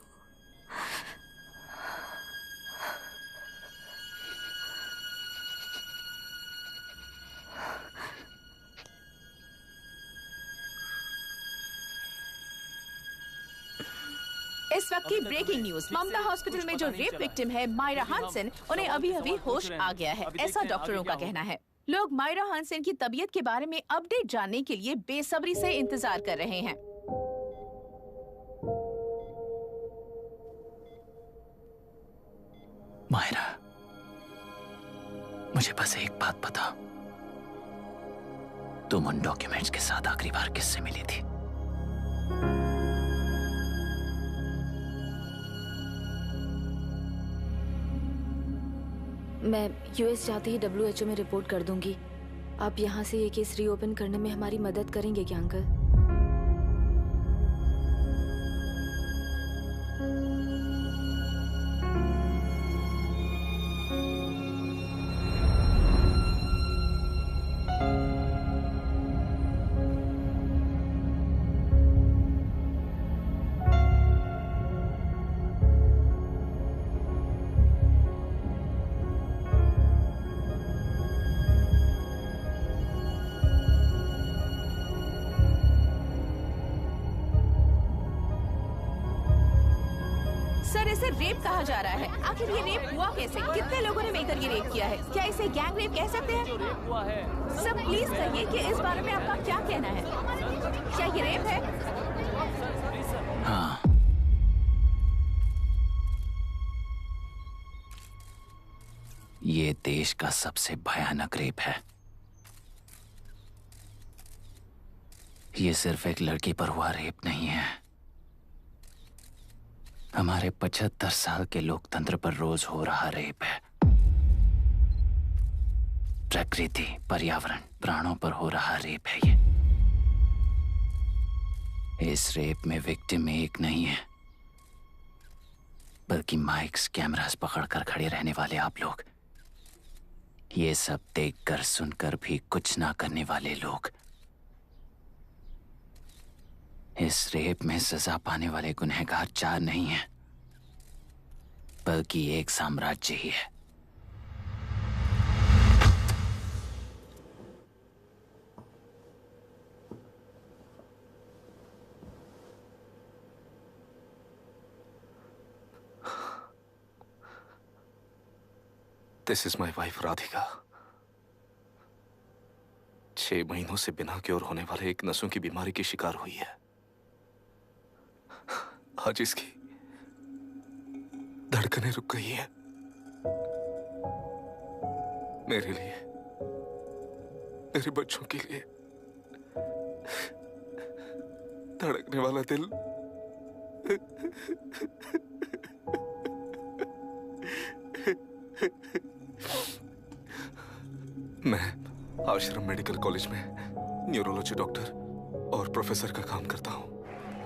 इस वक्त की ब्रेकिंग न्यूज। ममता हॉस्पिटल में जो रेप विक्टिम है मायरा हानसन, उन्हें अभी अभी होश आ गया है, ऐसा डॉक्टरों का कहना है। लोग मायरा हानसन की तबीयत के बारे में अपडेट जानने के लिए बेसब्री से इंतजार कर रहे हैं। मायरा, मुझे बस एक बात बता, तुम उन डॉक्यूमेंट्स के साथ आखिरी बार किससे मिली थी? मैं यूएस जाते ही WHO में रिपोर्ट कर दूंगी। आप यहाँ से ये केस रीओपन करने में हमारी मदद करेंगे क्या अंकल? इसे रेप कहा जा रहा है। आखिर ये रेप हुआ कैसे? कितने लोगों ने मिलकर ये रेप किया है? क्या इसे गैंग रेप कह सकते हैं? सर प्लीज कहिए कि इस बारे में आपका क्या कहना है? क्या ये रेप है? हाँ, ये देश का सबसे भयानक रेप है। ये सिर्फ एक लड़की पर हुआ रेप नहीं है, हमारे 75 साल के लोकतंत्र पर रोज हो रहा रेप है। प्रकृति, पर्यावरण, प्राणों पर हो रहा रेप है ये। इस रेप में विक्टिम एक नहीं है, बल्कि माइक्स, कैमरास पकड़कर खड़े रहने वाले आप लोग। ये सब देखकर सुनकर भी कुछ ना करने वाले लोग। इस रेप में सजा पाने वाले गुनहगार 4 नहीं हैं, बल्कि एक साम्राज्य ही है। This is my wife Radhika. 6 महीनों से बिना क्योर होने वाले एक नसों की बीमारी की शिकार हुई है। आज इसकी धड़कनें रुक गई है। मेरे लिए, मेरे बच्चों के लिए धड़कने वाला दिल मैं आश्रम मेडिकल कॉलेज में न्यूरोलॉजी डॉक्टर और प्रोफेसर का काम करता हूँ।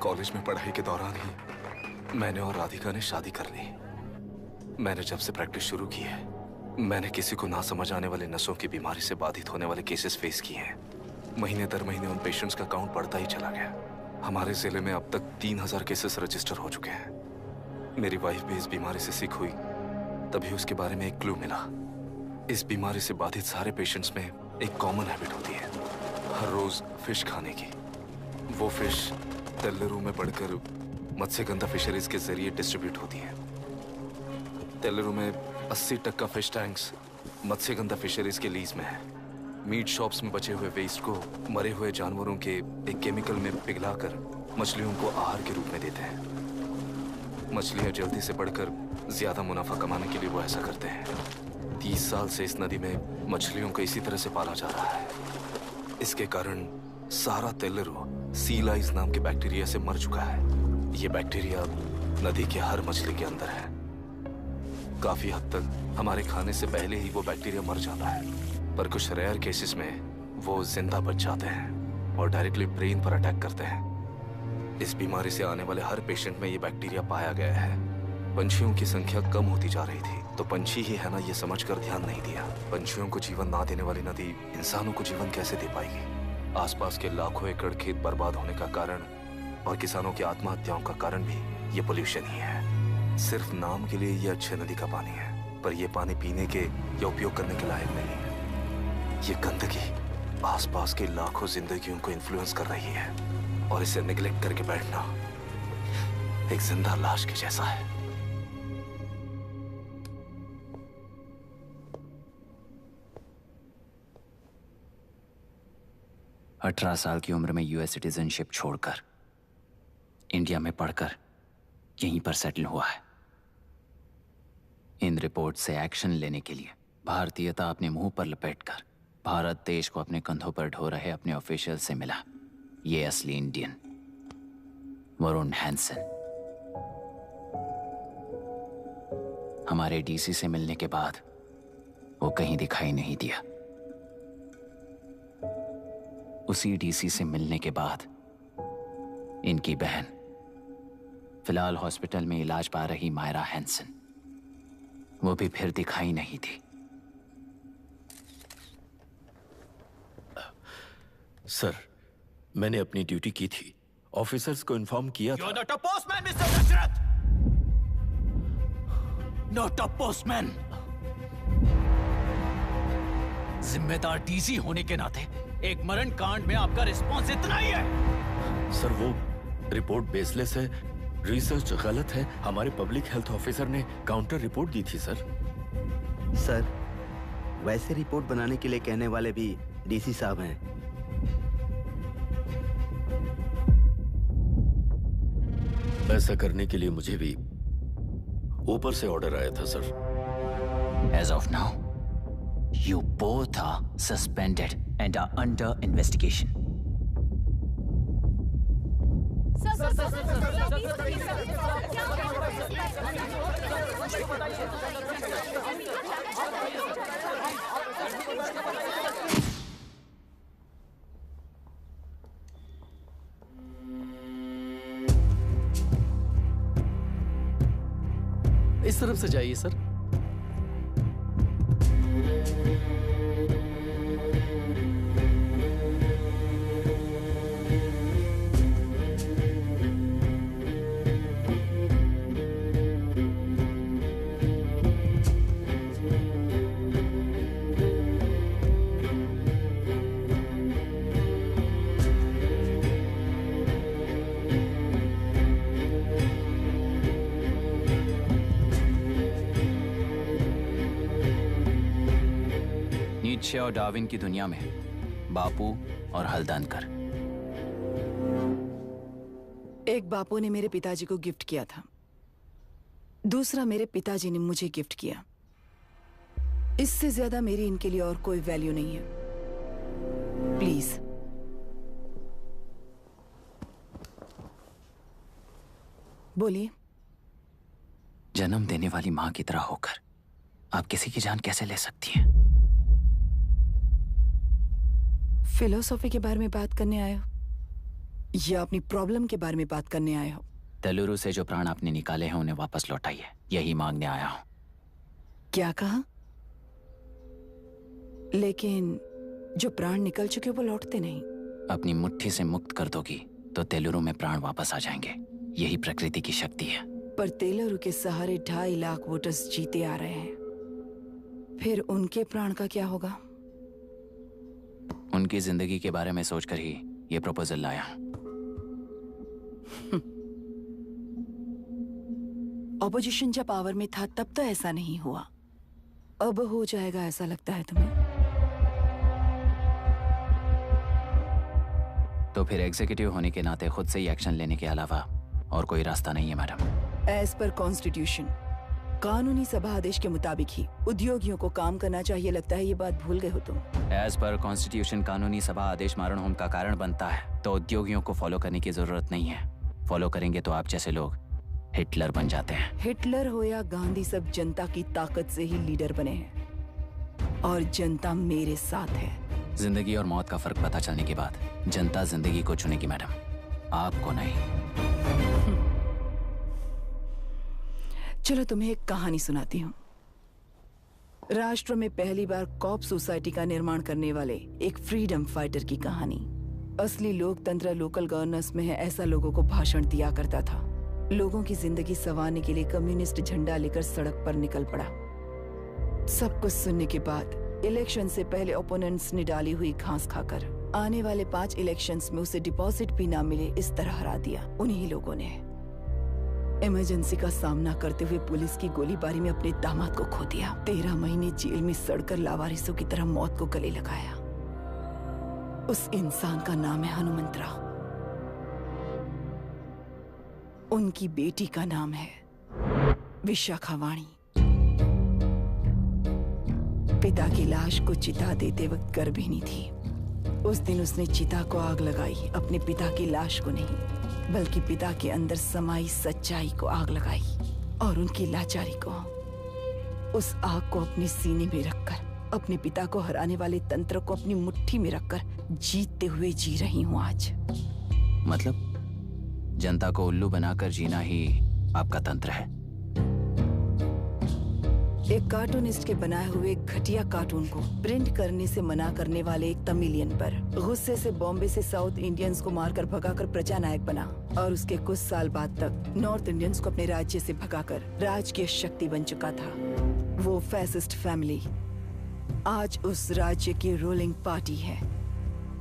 कॉलेज में पढ़ाई के दौरान ही मैंने और राधिका ने शादी कर ली। मैंने जब से प्रैक्टिस शुरू की है, मैंने किसी को ना समझ आने वाले नसों की बीमारी से बाधित होने वाले केसेस फेस किए हैं। महीने दर महीने उन पेशेंट्स का काउंट बढ़ता ही चला गया। हमारे जिले में अब तक 3000 केसेस रजिस्टर हो चुके हैं। मेरी वाइफ भी इस बीमारी से सिक हुई, तभी उसके बारे में एक क्लू मिला। इस बीमारी से बाधित सारे पेशेंट्स में एक कॉमन हैबिट होती है, हर रोज फिश खाने की। वो फिश तेल्लेरू में बढ़कर मत्स्यगंधा फिशरीज के जरिए डिस्ट्रीब्यूट होती है। तेल्लेरू में 80% फिश टैंक्स मत्स्यगंधा फिशरीज के लीज में है। मीट शॉप्स में बचे हुए वेस्ट को मरे हुए जानवरों के एक केमिकल में पिघलाकर मछलियों को आहार के रूप में देते हैं। मछलियां जल्दी से बढ़कर ज्यादा मुनाफा कमाने के लिए वो ऐसा करते हैं। 30 साल से इस नदी में मछलियों को इसी तरह से पाला जा रहा है। इसके कारण सारा तेल्लेरू सी लाइस नाम के बैक्टीरिया से मर चुका है। ये बैक्टीरिया नदी के हर मछली के अंदर है। काफी हद तक हमारे खाने से पहले ही वो बैक्टीरिया मर जाता है, पर कुछ रेयर केसेस में वो जिंदा बच जाते हैं और डायरेक्टली ब्रेन पर अटैक करते हैं। इस बीमारी से आने वाले हर पेशेंट में ये बैक्टीरिया पाया गया है। पंछियों की संख्या कम होती जा रही थी, तो पंछी ही है ना ये समझकर ध्यान नहीं दिया। पंछियों को जीवन ना देने वाली नदी इंसानों को जीवन कैसे दे पाएगी? आसपास के लाखों एकड़ खेत बर्बाद होने का कारण और किसानों की आत्महत्याओं का कारण भी ये पोल्यूशन ही है। सिर्फ नाम के लिए ये अच्छे नदी का पानी है, पर ये पानी पीने के या उपयोग करने के लायक नहीं है। ये गंदगी आसपास के लाखों जिंदगियों को इन्फ्लुएंस कर रही है और इसे निगलेक्ट करके बैठना एक जिंदा लाश के जैसा है। अठारह साल की उम्र में यूएस सिटीजनशिप छोड़कर इंडिया में पढ़कर यहीं पर सेटल हुआ है। इन रिपोर्ट से एक्शन लेने के लिए भारतीयता अपने मुंह पर लपेटकर भारत देश को अपने कंधों पर ढो रहे अपने ऑफिशियल से मिला ये असली इंडियन वरुण हैंसन। हमारे डीसी से मिलने के बाद वो कहीं दिखाई नहीं दिया। उसी डीसी से मिलने के बाद इनकी बहन, फिलहाल हॉस्पिटल में इलाज पा रही मायरा हैंसन, वो भी फिर दिखाई नहीं दी। सर, मैंने अपनी ड्यूटी की थी, ऑफिसर्स को इन्फॉर्म किया था। You're not a postman, Mr. Dashrath! Not a postman! जिम्मेदार डीसी होने के नाते एक मरण कांड में आपका रिस्पॉन्स इतना ही है। सर, वो रिपोर्ट बेसलेस है। रिसर्च गलत है। हमारे पब्लिक हेल्थ ऑफिसर ने काउंटर रिपोर्ट दी थी सर। सर, वैसे रिपोर्ट बनाने के लिए कहने वाले भी डीसी साहब हैं। ऐसा करने के लिए मुझे भी ऊपर से ऑर्डर आया था sir. As of now, you both are suspended and are under investigation. इस तरफ से जाइए सर। नीत्शे और डार्विन की दुनिया में बापू और हल्दनकर। एक बापू ने मेरे पिताजी को गिफ्ट किया था, दूसरा मेरे पिताजी ने मुझे गिफ्ट किया। इससे ज्यादा मेरी इनके लिए और कोई वैल्यू नहीं है। प्लीज बोलिए। जन्म देने वाली मां की तरह होकर आप किसी की जान कैसे ले सकती हैं? फिलोसॉफी के बारे में बात करने आए हो या अपनी प्रॉब्लम के बारे में बात करने आए हो? तेलुरु से जो प्राण आपने निकाले हैं उन्हें वापस लौटाइए, यही मांगने आया हूं। क्या कहा? लेकिन जो प्राण निकल चुके वो लौटते नहीं। अपनी मुट्ठी से मुक्त कर दोगी तो तेलुरु में प्राण वापस आ जाएंगे। यही प्रकृति की शक्ति है। पर तेलुरु के सहारे 2.5 लाख वोटर्स जीते आ रहे हैं, फिर उनके प्राण का क्या होगा? उनकी जिंदगी के बारे में सोचकर ही ये प्रपोजल लाया। ऑपोजिशन जब पावर में था तब तो ऐसा नहीं हुआ, अब हो जाएगा ऐसा लगता है तुम्हें? तो फिर एग्जीक्यूटिव होने के नाते खुद से ही एक्शन लेने के अलावा और कोई रास्ता नहीं है मैडम। एज पर कॉन्स्टिट्यूशन, कानूनी सभा आदेश के मुताबिक ही उद्योगियों को काम करना चाहिए। लगता है ये बात भूल गए हो तुम। एज पर कॉन्स्टिट्यूशन कानूनी सभा आदेश मारण होम का कारण बनता है, तो उद्योगियों को फॉलो करने की जरूरत नहीं है। फॉलो करेंगे तो आप जैसे लोग हिटलर बन जाते हैं। हिटलर हो या गांधी, सब जनता की ताकत से ही लीडर बने हैं और जनता मेरे साथ है। जिंदगी और मौत का फर्क पता चलने के बाद जनता जिंदगी को चुनेगी मैडम, आपको नहीं। चलो तुम्हें एक कहानी सुनाती हूँ। राष्ट्र में पहली बार कॉप सोसाइटी का निर्माण करने वाले एक फ्रीडम फाइटर की कहानी। असली लोकतंत्र लोकल गवर्नेंस में है, ऐसा लोगों को भाषण दिया करता था। लोगों की जिंदगी संवारने के लिए कम्युनिस्ट झंडा लेकर सड़क पर निकल पड़ा। सब कुछ सुनने के बाद इलेक्शन से पहले ओपोनेंट्स ने डाली हुई घास खाकर आने वाले 5 इलेक्शंस में उसे डिपॉजिट भी ना मिले, इस तरह हरा दिया। उन्हीं लोगों ने इमरजेंसी का सामना करते हुए पुलिस की गोलीबारी में अपने दामाद को खो दिया। 13 महीने जेल में सड़कर लावारिसों की तरह मौत को गले लगाया। उस इंसान का नाम है हनुमंतरा। उनकी बेटी का नाम है विशाखावाणी। पिता की लाश को चिता देते वक्त गर्भिणी थी। उस दिन उसने चिता को आग लगाई, अपने पिता की लाश को नहीं, बल्कि पिता के अंदर समाई सच्चाई को आग लगाई और उनकी लाचारी को। उस आग को अपने सीने में रखकर अपने पिता को हराने वाले तंत्र को अपनी मुट्ठी में रखकर जीतते हुए जी रही हूँ आज। मतलब जनता को उल्लू बनाकर जीना ही आपका तंत्र है? एक कार्टूनिस्ट के बनाए हुए घटिया कार्टून को प्रिंट करने से मना करने वाले एक तमिलियन पर गुस्से से बॉम्बे से साउथ इंडियंस को मारकर भगाकर प्रजा नायक बना और उसके कुछ साल बाद तक नॉर्थ इंडियंस को अपने राज्य से भगाकर राजकीय शक्ति बन चुका था। वो फैसिस्ट फैमिली आज उस राज्य की रूलिंग पार्टी है।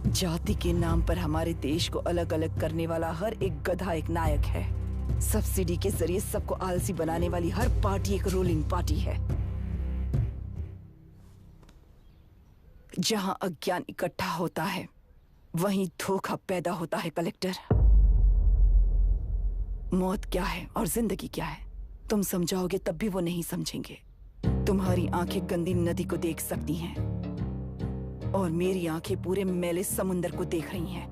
जाति के नाम पर हमारे देश को अलग अलग करने वाला हर एक गधा एक नायक है। सब्सिडी के जरिए सबको आलसी बनाने वाली हर पार्टी एक रूलिंग पार्टी है। जहां अज्ञान इकट्ठा होता है वहीं धोखा पैदा होता है कलेक्टर। मौत क्या है और जिंदगी क्या है तुम समझाओगे तब भी वो नहीं समझेंगे। तुम्हारी आंखें गंदी नदी को देख सकती हैं और मेरी आंखें पूरे मैले समुंदर को देख रही हैं।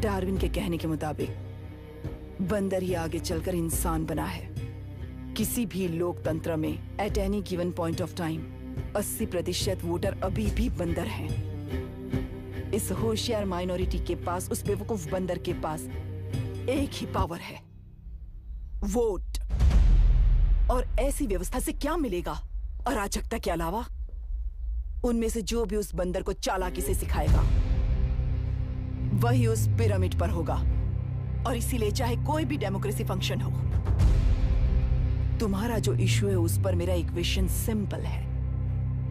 डार्विन के कहने के मुताबिक बंदर ही आगे चलकर इंसान बना है। किसी भी लोकतंत्र में at any given point of time 80% voter अभी भी बंदर हैं। इस होशियार माइनॉरिटी के पास, उस बेवकूफ बंदर के पास एक ही पावर है, वोट। और ऐसी व्यवस्था से क्या मिलेगा अराजकता के अलावा? उनमें से जो भी उस बंदर को चालाकी से सिखाएगा वही उस पिरामिड पर होगा। और इसीलिए चाहे कोई भी डेमोक्रेसी फंक्शन हो, तुम्हारा जो इशू है उस पर मेरा इक्वेशन सिंपल है।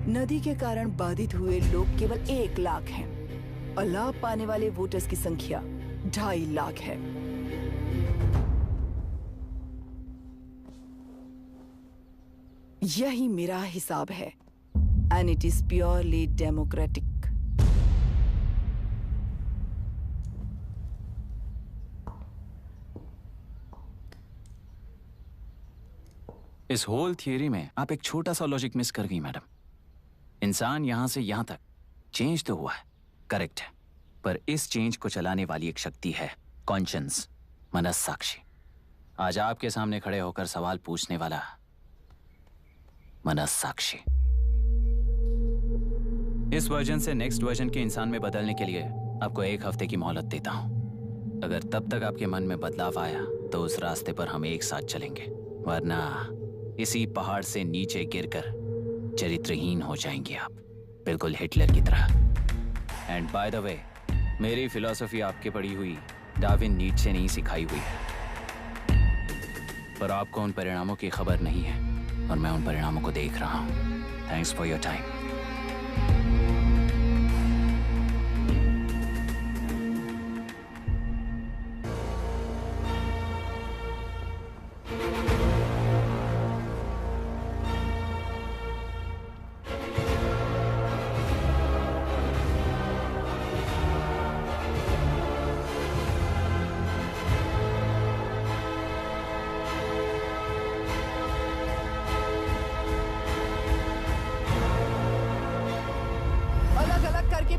नदी के कारण बाधित हुए लोग केवल 1 लाख हैं और लाभ पाने वाले वोटर्स की संख्या 2.5 लाख है। यही मेरा हिसाब है and it is purely democratic. इस होल थियरी में आप एक छोटा सा लॉजिक मिस कर गई मैडम। इंसान यहां से यहां तक चेंज तो हुआ है, करेक्ट है, पर इस चेंज को चलाने वाली एक शक्ति है, कॉन्शियंस, मनस्साक्षी। आज आपके सामने खड़े होकर सवाल पूछने वाला मनस्साक्षी। इस वर्जन से नेक्स्ट वर्जन के इंसान में बदलने के लिए आपको 1 हफ्ते की मोहलत देता हूं। अगर तब तक आपके मन में बदलाव आया तो उस रास्ते पर हम एक साथ चलेंगे, वरना इसी पहाड़ से नीचे गिरकर चरित्रहीन हो जाएंगे आप, बिल्कुल हिटलर की तरह। एंड बाय द वे, मेरी फिलॉसफी आपके पढ़ी हुई डार्विन नीचे नहीं सिखाई हुई है, पर आपको उन परिणामों की खबर नहीं है और मैं उन परिणामों को देख रहा हूं। Thanks for your time.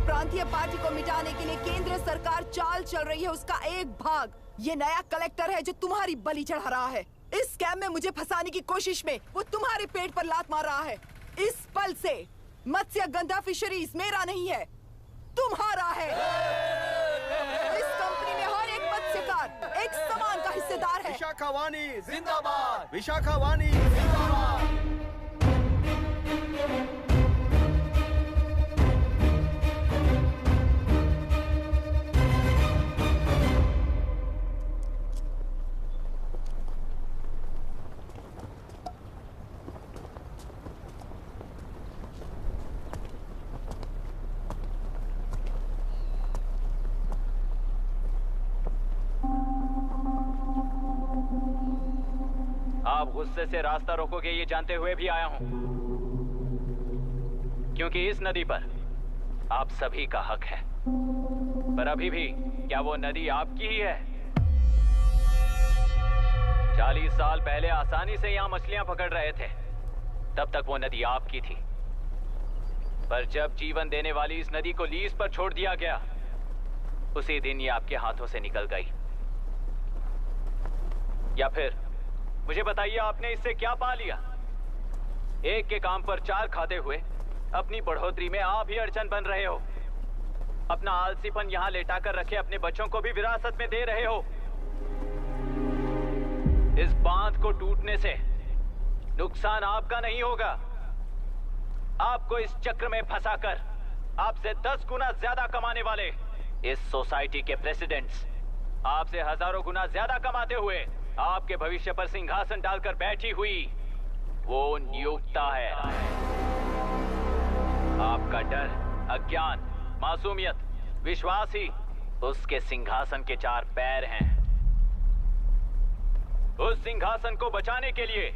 प्रांतीय पार्टी को मिटाने के लिए केंद्र सरकार चाल चल रही है। उसका एक भाग ये नया कलेक्टर है जो तुम्हारी बलि चढ़ा रहा है। इस स्कैम में मुझे फंसाने की कोशिश में वो तुम्हारे पेट पर लात मार रहा है। इस पल से मत्स्य गंधा फिशरीज मेरा नहीं है, तुम्हारा है। इस कंपनी में हर एक मत्स्यकार एक समान का हिस्सेदार है। विशाखावाणी जिंदाबाद, विशाखावाणी जिंदाबाद। आप गुस्से से रास्ता रोकोगे ये जानते हुए भी आया हूं, क्योंकि इस नदी पर आप सभी का हक है। पर अभी भी क्या वो नदी आपकी ही है? 40 साल पहले आसानी से यहां मछलियां पकड़ रहे थे, तब तक वो नदी आपकी थी। पर जब जीवन देने वाली इस नदी को लीज पर छोड़ दिया गया, उसी दिन ये आपके हाथों से निकल गई। या फिर मुझे बताइए, आपने इससे क्या पा लिया? एक के काम पर 4 खाते हुए अपनी बढ़ोतरी में आप ही अड़चन बन रहे हो। अपना आलसीपन यहां लेटा कर रखे अपने बच्चों को भी विरासत में दे रहे हो। इस बांध को टूटने से नुकसान आपका नहीं होगा, आपको इस चक्र में फंसाकर आपसे 10 गुना ज्यादा कमाने वाले इस सोसाइटी के प्रेसिडेंट्स आपसे हजारों गुना ज्यादा कमाते हुए आपके भविष्य पर सिंहासन डालकर बैठी हुई वो नियोक्ता है। आपका डर, अज्ञान, मासूमियत, विश्वास ही उसके सिंहासन के 4 पैर हैं। उस सिंहासन को बचाने के लिए,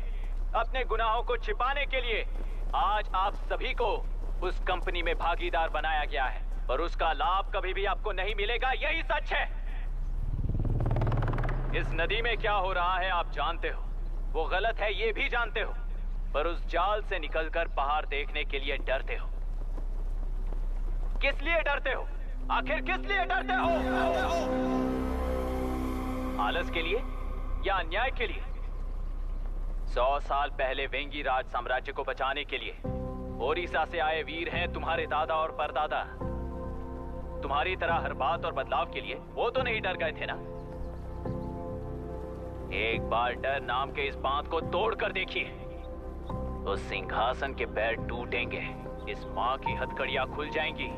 अपने गुनाहों को छिपाने के लिए आज आप सभी को उस कंपनी में भागीदार बनाया गया है, पर उसका लाभ कभी भी आपको नहीं मिलेगा। यही सच है। इस नदी में क्या हो रहा है आप जानते हो, वो गलत है ये भी जानते हो, पर उस जाल से निकलकर पहाड़ देखने के लिए डरते हो। किस लिए डरते हो? आखिर किस लिए डरते हो? आलस के लिए या अन्याय के लिए? 100 साल पहले वेंगी राज साम्राज्य को बचाने के लिए ओडिशा से आए वीर हैं तुम्हारे दादा और परदादा। तुम्हारी तरह हर बात और बदलाव के लिए वो तो नहीं डर गए थे ना। एक बार डर नाम के इस बांध को तोड़ कर देखिए, उस सिंहासन के पैर टूटेंगे, इस मां की हथकड़ियां खुल जाएंगी,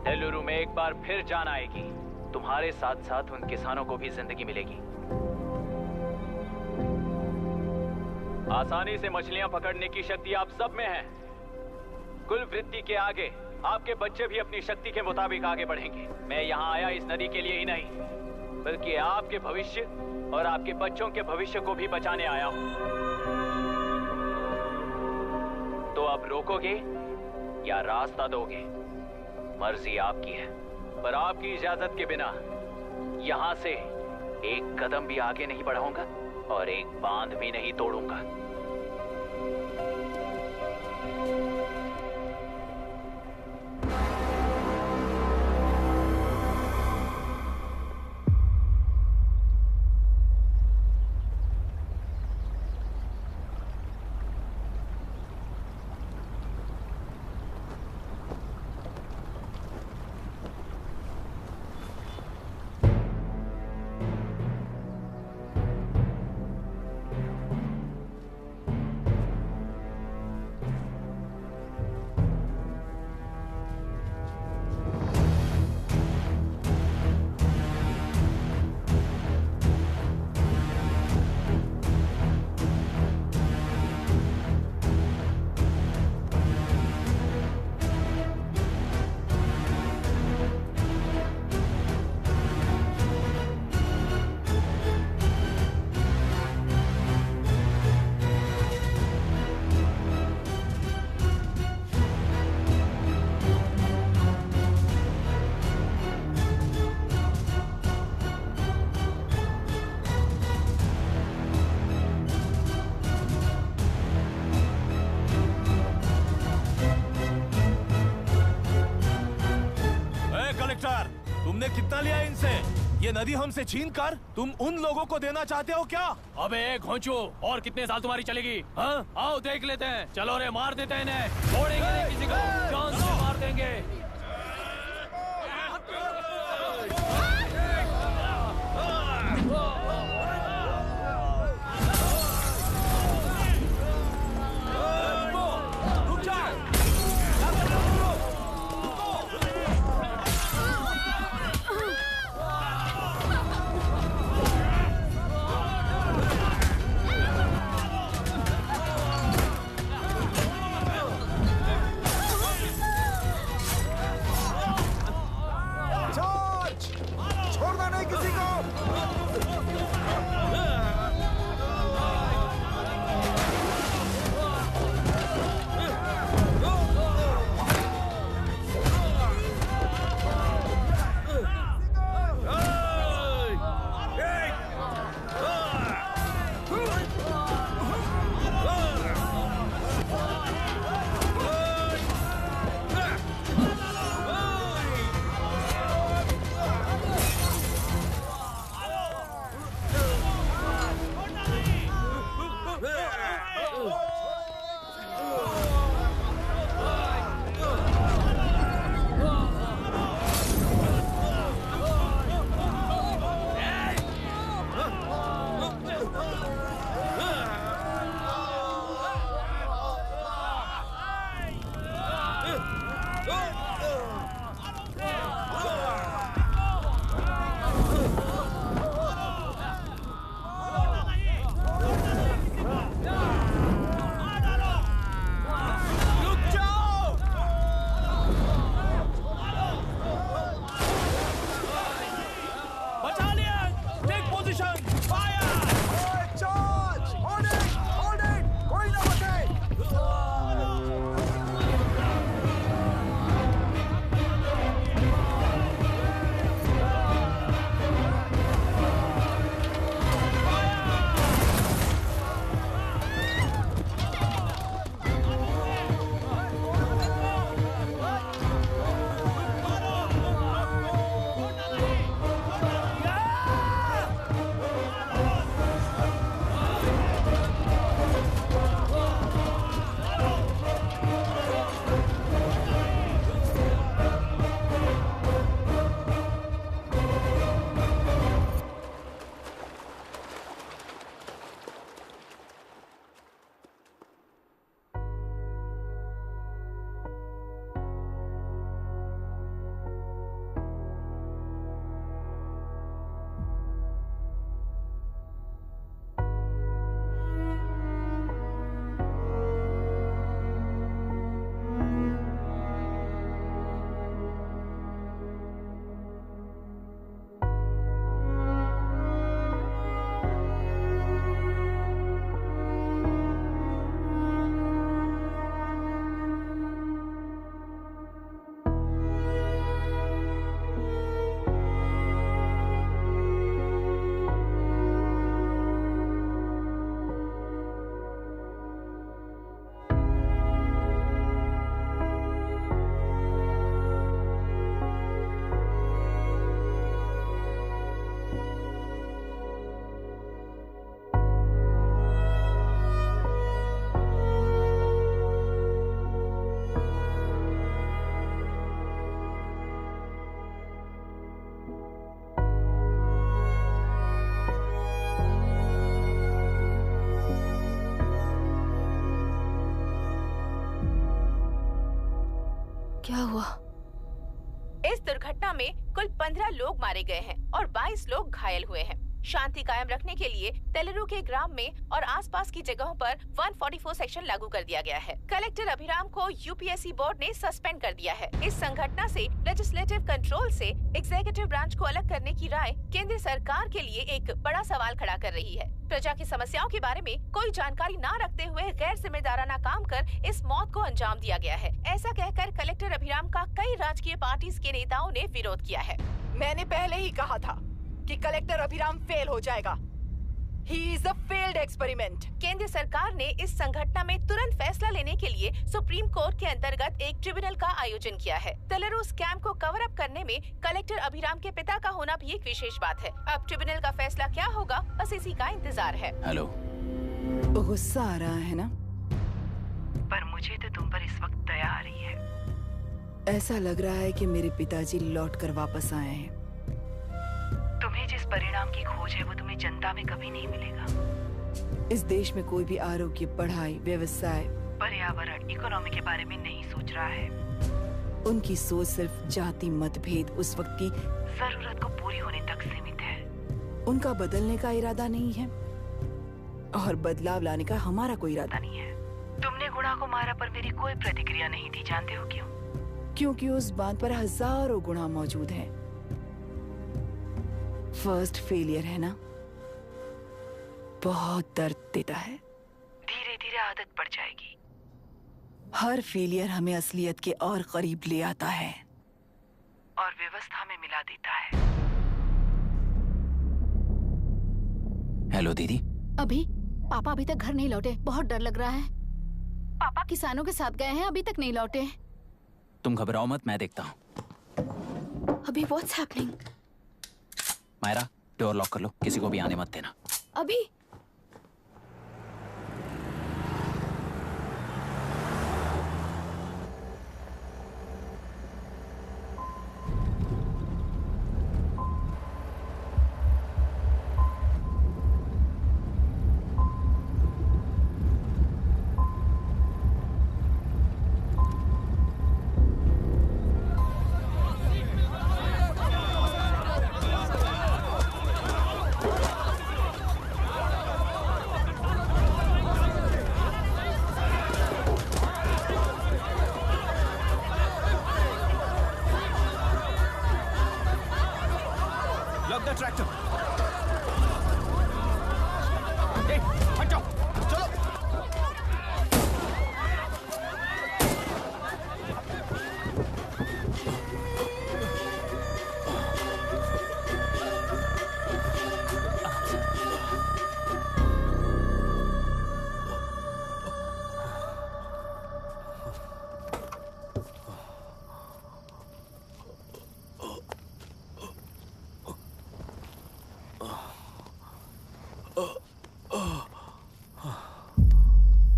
डेलुरु में एक बार फिर जान आएगी, तुम्हारे साथ साथ उन किसानों को भी जिंदगी मिलेगी। आसानी से मछलियां पकड़ने की शक्ति आप सब में है। कुल वृत्ति के आगे आपके बच्चे भी अपनी शक्ति के मुताबिक आगे बढ़ेंगे। मैं यहाँ आया इस नदी के लिए ही नहीं, बल्कि आपके भविष्य और आपके बच्चों के भविष्य को भी बचाने आया हूं। तो अब रोकोगे या रास्ता दोगे, मर्जी आपकी है, पर आपकी इजाजत के बिना यहां से एक कदम भी आगे नहीं बढ़ाऊंगा और एक बांध भी नहीं तोड़ूंगा। तुमने कितना लिया इनसे? ये नदी हमसे छीन कर तुम उन लोगों को देना चाहते हो क्या? अबे घोंचू, और कितने साल तुम्हारी चलेगी? हाँ, आओ देख लेते हैं। चलो रे, मार देते हैं इन्हें, छोड़ेंगे नहीं किसी को, जान से मार देंगे। क्या हुआ? इस दुर्घटना में कुल 15 लोग मारे गए हैं और 22 लोग घायल हुए हैं। शांति कायम रखने के लिए तेलुरु के ग्राम में और आसपास की जगहों पर 144 सेक्शन लागू कर दिया गया है। कलेक्टर अभिराम को यूपीएससी बोर्ड ने सस्पेंड कर दिया है। इस संघटना से लेजिस्लेटिव कंट्रोल से एग्जीक्यूटिव ब्रांच को अलग करने की राय केंद्र सरकार के लिए एक बड़ा सवाल खड़ा कर रही है। प्रजा की समस्याओं के बारे में कोई जानकारी न रखते हुए गैर जिम्मेदाराना काम कर इस मौत को अंजाम दिया गया है। ऐसा कहकर कलेक्टर अभिराम का कई राजकीय पार्टी के नेताओं ने विरोध किया है। मैंने पहले ही कहा था कि कलेक्टर अभिराम फेल हो जाएगा। He is a failed experiment। केंद्र सरकार ने इस संघटना में तुरंत फैसला लेने के लिए सुप्रीम कोर्ट के अंतर्गत एक ट्रिब्यूनल का आयोजन किया है। तेलुरु स्कैम को कवर अप करने में कलेक्टर अभिराम के पिता का होना भी एक विशेष बात है। अब ट्रिब्यूनल का फैसला क्या होगा, बस इसी का इंतजार है। हेलो। गुस्सा आ रहा है ना? पर मुझे तो तुम पर इस वक्त दया आ रही है। ऐसा लग रहा है कि मेरे पिताजी लौट कर वापस आए हैं। तुम्हें जिस परिणाम की खोज है वो तुम्हें जनता में कभी नहीं मिलेगा। इस देश में कोई भी आरोग्य, पढ़ाई, व्यवसाय, पर्यावरण, इकोनॉमी के बारे में नहीं सोच रहा है। उनकी सोच सिर्फ जाति मतभेद उस वक्त की जरूरत को पूरी होने तक सीमित है। उनका बदलने का इरादा नहीं है और बदलाव लाने का हमारा कोई इरादा नहीं है। तुमने गुणा को मारा पर मेरी कोई प्रतिक्रिया नहीं थी, जानते हो क्यों? क्योंकि उस बात पर हजारों गुणा मौजूद हैं। फर्स्ट फेलियर है ना, बहुत दर्द देता है। धीरे धीरे आदत पड़ जाएगी। हर फेलियर हमें असलियत के और करीब ले आता है और व्यवस्था में मिला देता है। हेलो दीदी। अभी पापा अभी तक घर नहीं लौटे, बहुत डर लग रहा है। पापा किसानों के साथ गए हैं, अभी तक नहीं लौटे। तुम घबराओ मत, मैं देखता हूँ। अभी what's happening? Myra, door lock कर लो, किसी को भी आने मत देना। अभी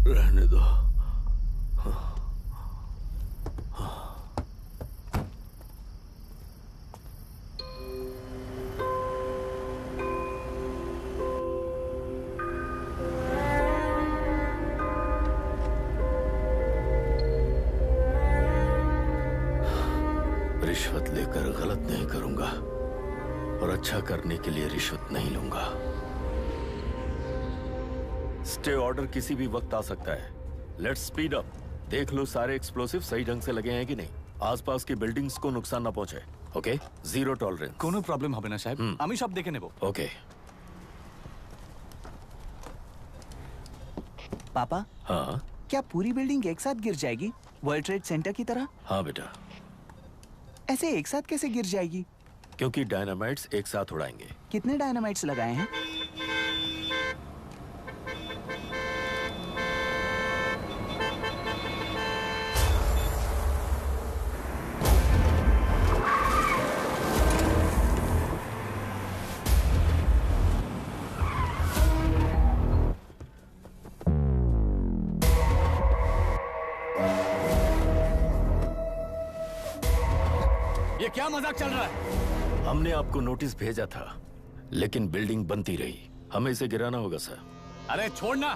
रहने दो। रिश्वत लेकर गलत नहीं करूंगा और अच्छा करने के लिए रिश्वत नहीं लूंगा। स्टे ऑर्डर किसी भी वक्त आ सकता है। Let's speed up. देख लो सारे एक्सप्लोसिव सही ढंग से लगे हैं कि नहीं। आसपास की बिल्डिंग्स को नुकसान ना पहुंचे। Okay, zero tolerance. कोनो प्रॉब्लम হবে না সাহেব, আমি সব দেখে নেব। ओके। पापा, हाँ क्या पूरी बिल्डिंग एक साथ गिर जाएगी, वर्ल्ड ट्रेड सेंटर की तरह? हाँ बेटा। ऐसे एक साथ कैसे गिर जाएगी? क्योंकि डायनामाइट्स एक साथ उड़ाएंगे। कितने डायनामाइट्स लगाए हैं? ये क्या मजाक चल रहा है? हमने आपको नोटिस भेजा था, लेकिन बिल्डिंग बनती रही। हमें इसे गिराना होगा सर। अरे छोड़ना।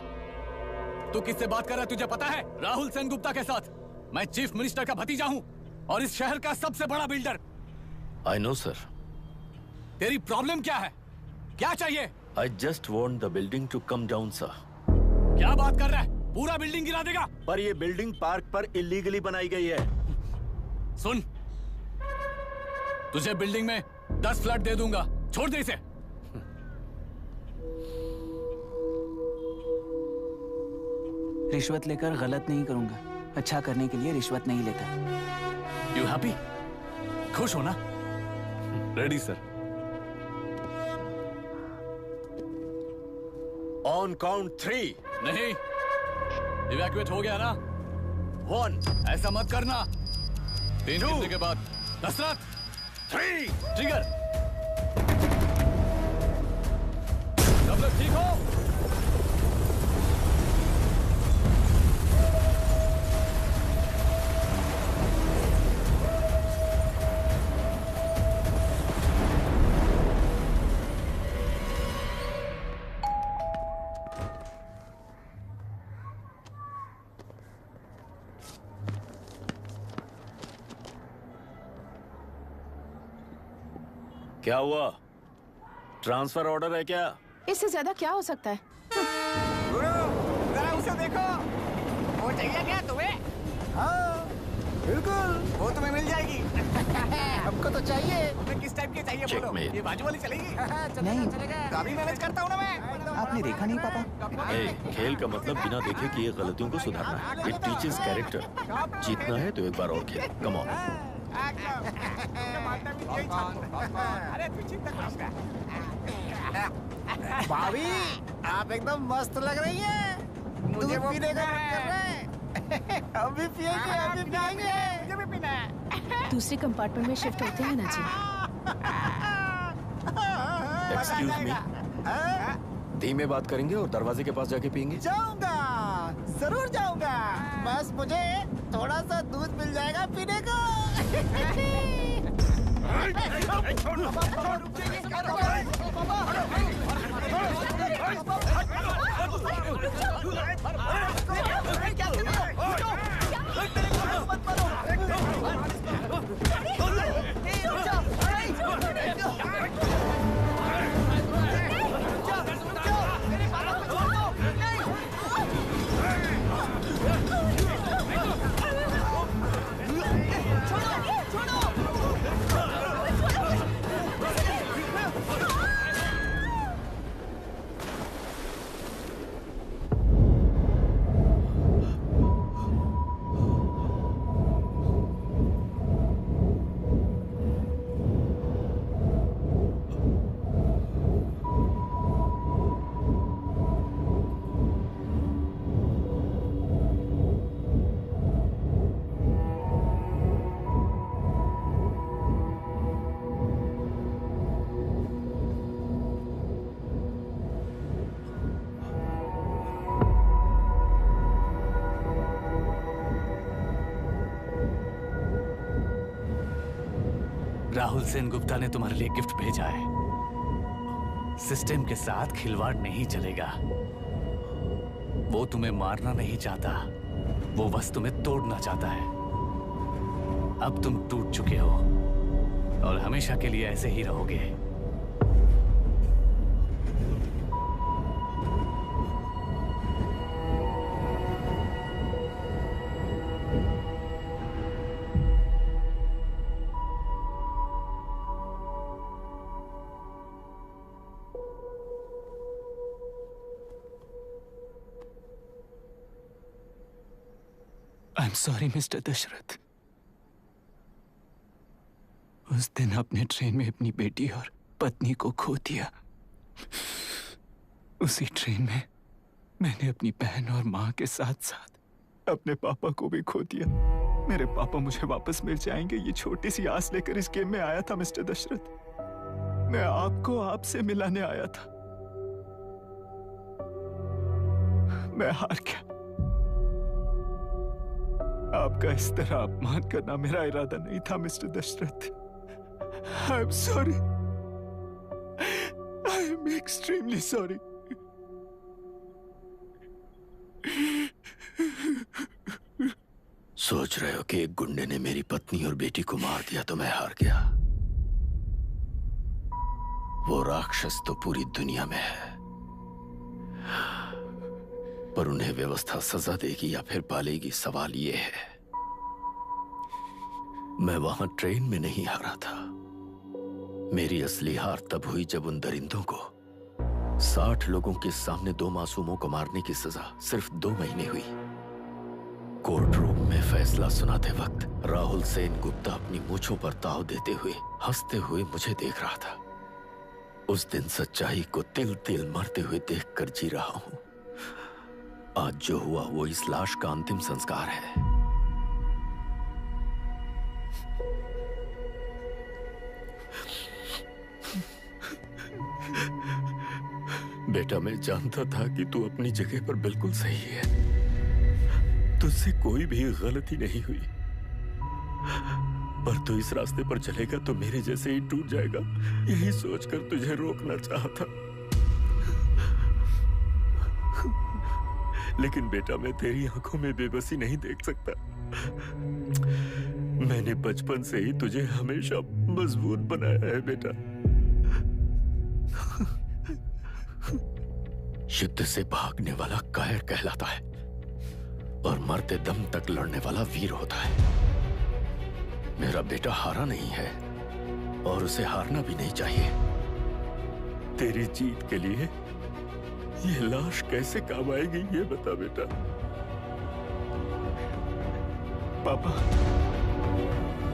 तू किससे बात कर रहा है तुझे पता है? राहुल सेनगुप्ता के साथ। मैं चीफ मिनिस्टर का भतीजा हूँ। और इस शहर का सबसे बड़ा बिल्डर। I know sir. तेरी प्रॉब्लम क्या है? क्या चाहिए? I just want the building to come down sir. क्या बात कर रहा है? पूरा बिल्डिंग गिरा देगा? पर ये बिल्डिंग पार्क पर इलीगली बनाई गई है। सुन, तुझे बिल्डिंग में 10 फ्लैट दे दूंगा, छोड़ दे इसे। रिश्वत लेकर गलत नहीं करूंगा। अच्छा करने के लिए रिश्वत नहीं लेता। You happy? खुश हो ना? Ready sir. On count 3। नहीं, इवैक्यूएट हो गया ना? 1। ऐसा मत करना। 3 गिनने के बाद दशरथ 3 ट्रिगर। सब लोग ठीक हो? क्या हुआ? ट्रांसफर ऑर्डर है क्या? इससे ज्यादा क्या हो सकता है? जरा उसे देखो। वो चाहिए क्या तुम्हें? हाँ, बिल्कुल, वो तुम्हें मिल जाएगी। हमको तो चाहिए। तुम्हें किस टाइप की चाहिए बोलो? ये बाजू वाली चलेगी? नहीं, अभी मैनेज करता हूँ ना मैं। आपने देखा नहीं पापा? खेल का मतलब बिना देखे किए गलतियों को सुधारना है। It teaches character. जीतना है तो एक बार और खेल। Come on. अरे तू चिंता करो। भाभी, आप एकदम मस्त लग रही हैं। मुझे पीने का मन कर रहा है। हम भी पिएंगे, हम भी पिएंगे। मुझे भी पीना है। दूसरी कंपार्टमेंट में शिफ्ट होते हैं ना जी। Excuse me. धीमे बात करेंगे और दरवाजे के पास जाके पिएंगे। जाऊंगा, जरूर जाऊंगा। बस मुझे थोड़ा सा दूध मिल जाएगा पीने को। राहुल सेनगुप्ता ने तुम्हारे लिए गिफ्ट भेजा है। सिस्टम के साथ खिलवाड़ नहीं चलेगा। वो तुम्हें मारना नहीं चाहता, वो बस तुम्हें तोड़ना चाहता है। अब तुम टूट चुके हो और हमेशा के लिए ऐसे ही रहोगे। I'm sorry, mister Dasharath. उस दिन अपने ट्रेन में अपनी बेटी और पत्नी को खो दिया। उसी ट्रेन में मैंने अपनी बहन और माँ के साथ साथ अपने पापा को भी खो दिया। मेरे पापा मुझे वापस मिल जाएंगे, ये छोटी सी आस लेकर इस गेम में आया था मिस्टर दशरथ। मैं आपको आपसे मिलाने आया था। मैं हार गया। आपका इस तरह अपमान करना मेरा इरादा नहीं था mister Dashrath. I am sorry. I am extremely sorry. सोच रहे हो कि एक गुंडे ने मेरी पत्नी और बेटी को मार दिया तो मैं हार गया? वो राक्षस तो पूरी दुनिया में है, पर उन्हें व्यवस्था सजा देगी या फिर पालेगी, सवाल ये है। मैं वहां ट्रेन में नहीं हारा था। मेरी असली हार तब हुई जब उन दरिंदों को 60 लोगों के सामने 2 मासूमों को मारने की सजा सिर्फ 2 महीने हुई। कोर्ट रूम में फैसला सुनाते वक्त राहुल सेन गुप्ता अपनी मूंछों पर ताव देते हुए हंसते हुए मुझे देख रहा था। उस दिन सच्चाई को तिल तिल मरते हुए देखकर जी रहा हूं। आज जो हुआ वो इस लाश का अंतिम संस्कार है। बेटा, मैं जानता था कि तू अपनी जगह पर बिल्कुल सही है। तुझसे कोई भी गलती नहीं हुई, पर तू इस रास्ते पर चलेगा तो मेरे जैसे ही टूट जाएगा, यही सोचकर तुझे रोकना चाहता। लेकिन बेटा, मैं तेरी आंखों में बेबसी नहीं देख सकता। मैंने बचपन से ही तुझे हमेशा मजबूत बनाया है बेटा। युद्ध से भागने वाला कायर कहलाता है और मरते दम तक लड़ने वाला वीर होता है। मेरा बेटा हारा नहीं है और उसे हारना भी नहीं चाहिए। तेरी जीत के लिए ये लाश कैसे काम आएगी, ये बता बेटा। पापा,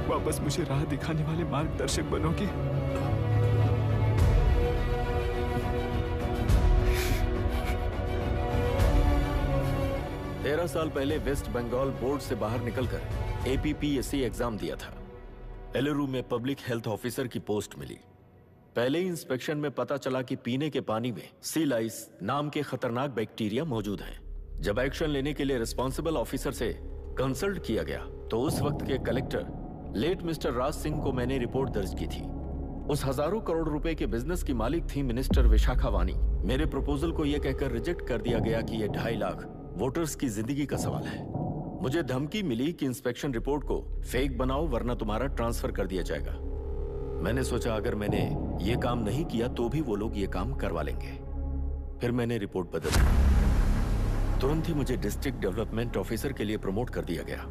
वापस मुझे राह दिखाने वाले मार्गदर्शक बनोगे? 13 साल पहले वेस्ट बंगाल बोर्ड से बाहर निकलकर APPSC एग्जाम दिया था। एलुरु में पब्लिक हेल्थ ऑफिसर की पोस्ट मिली। पहले ही इंस्पेक्शन में पता चला कि पीने के पानी में सी लाइस नाम के खतरनाक बैक्टीरिया मौजूद हैं। जब एक्शन लेने के लिए रिस्पॉन्सिबल ऑफिसर से कंसल्ट किया गया तो उस वक्त के collector late mister Raj Singh को मैंने रिपोर्ट दर्ज की थी। उस हजारों करोड़ रुपए के बिजनेस की मालिक थी मिनिस्टर विशाखा वानी। मेरे प्रपोजल को यह कहकर रिजेक्ट कर दिया गया कि यह 2.5 लाख वोटर्स की जिंदगी का सवाल है। मुझे धमकी मिली कि इंस्पेक्शन रिपोर्ट को फेक बनाओ वरना तुम्हारा ट्रांसफर कर दिया जाएगा। मैंने सोचा अगर मैंने ये काम नहीं किया तो भी वो लोग ये काम करवा लेंगे। फिर मैंने रिपोर्ट बदल दी। तुरंत ही मुझे डिस्ट्रिक्ट डेवलपमेंट ऑफिसर के लिए प्रमोट कर दिया गया।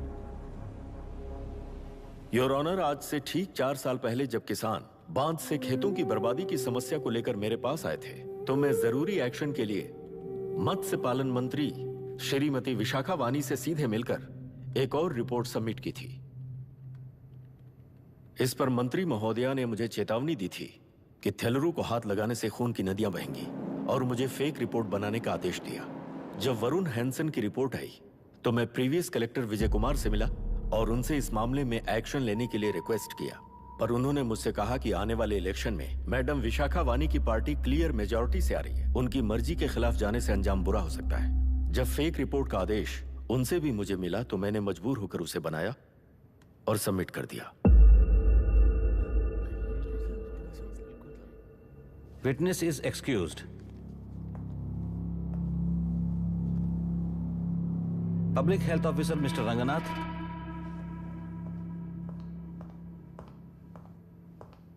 योर ऑनर, आज से ठीक 4 साल पहले जब किसान बांध से खेतों की बर्बादी की समस्या को लेकर मेरे पास आए थे तो मैं जरूरी एक्शन के लिए मत्स्य पालन मंत्री श्रीमती विशाखा वानी से सीधे मिलकर एक और रिपोर्ट सबमिट की थी। इस पर मंत्री महोदया ने मुझे चेतावनी दी थी कि थेलरू को हाथ लगाने से खून की नदियां बहेंगी और मुझे फेक रिपोर्ट बनाने का आदेश दिया। जब वरुण हैंसन की रिपोर्ट आई तो मैं प्रीवियस कलेक्टर विजय कुमार से मिला और उनसे इस मामले में एक्शन लेने के लिए रिक्वेस्ट किया, पर उन्होंने मुझसे कहा कि आने वाले इलेक्शन में मैडम विशाखा वानी की पार्टी क्लियर मेजॉरिटी से आ रही है, उनकी मर्जी के खिलाफ जाने से अंजाम बुरा हो सकता है। जब फेक रिपोर्ट का आदेश उनसे भी मुझे मिला तो मैंने मजबूर होकर उसे बनाया और सबमिट कर दिया। Witness is excused. Public Health Officer Mr. Ranganath.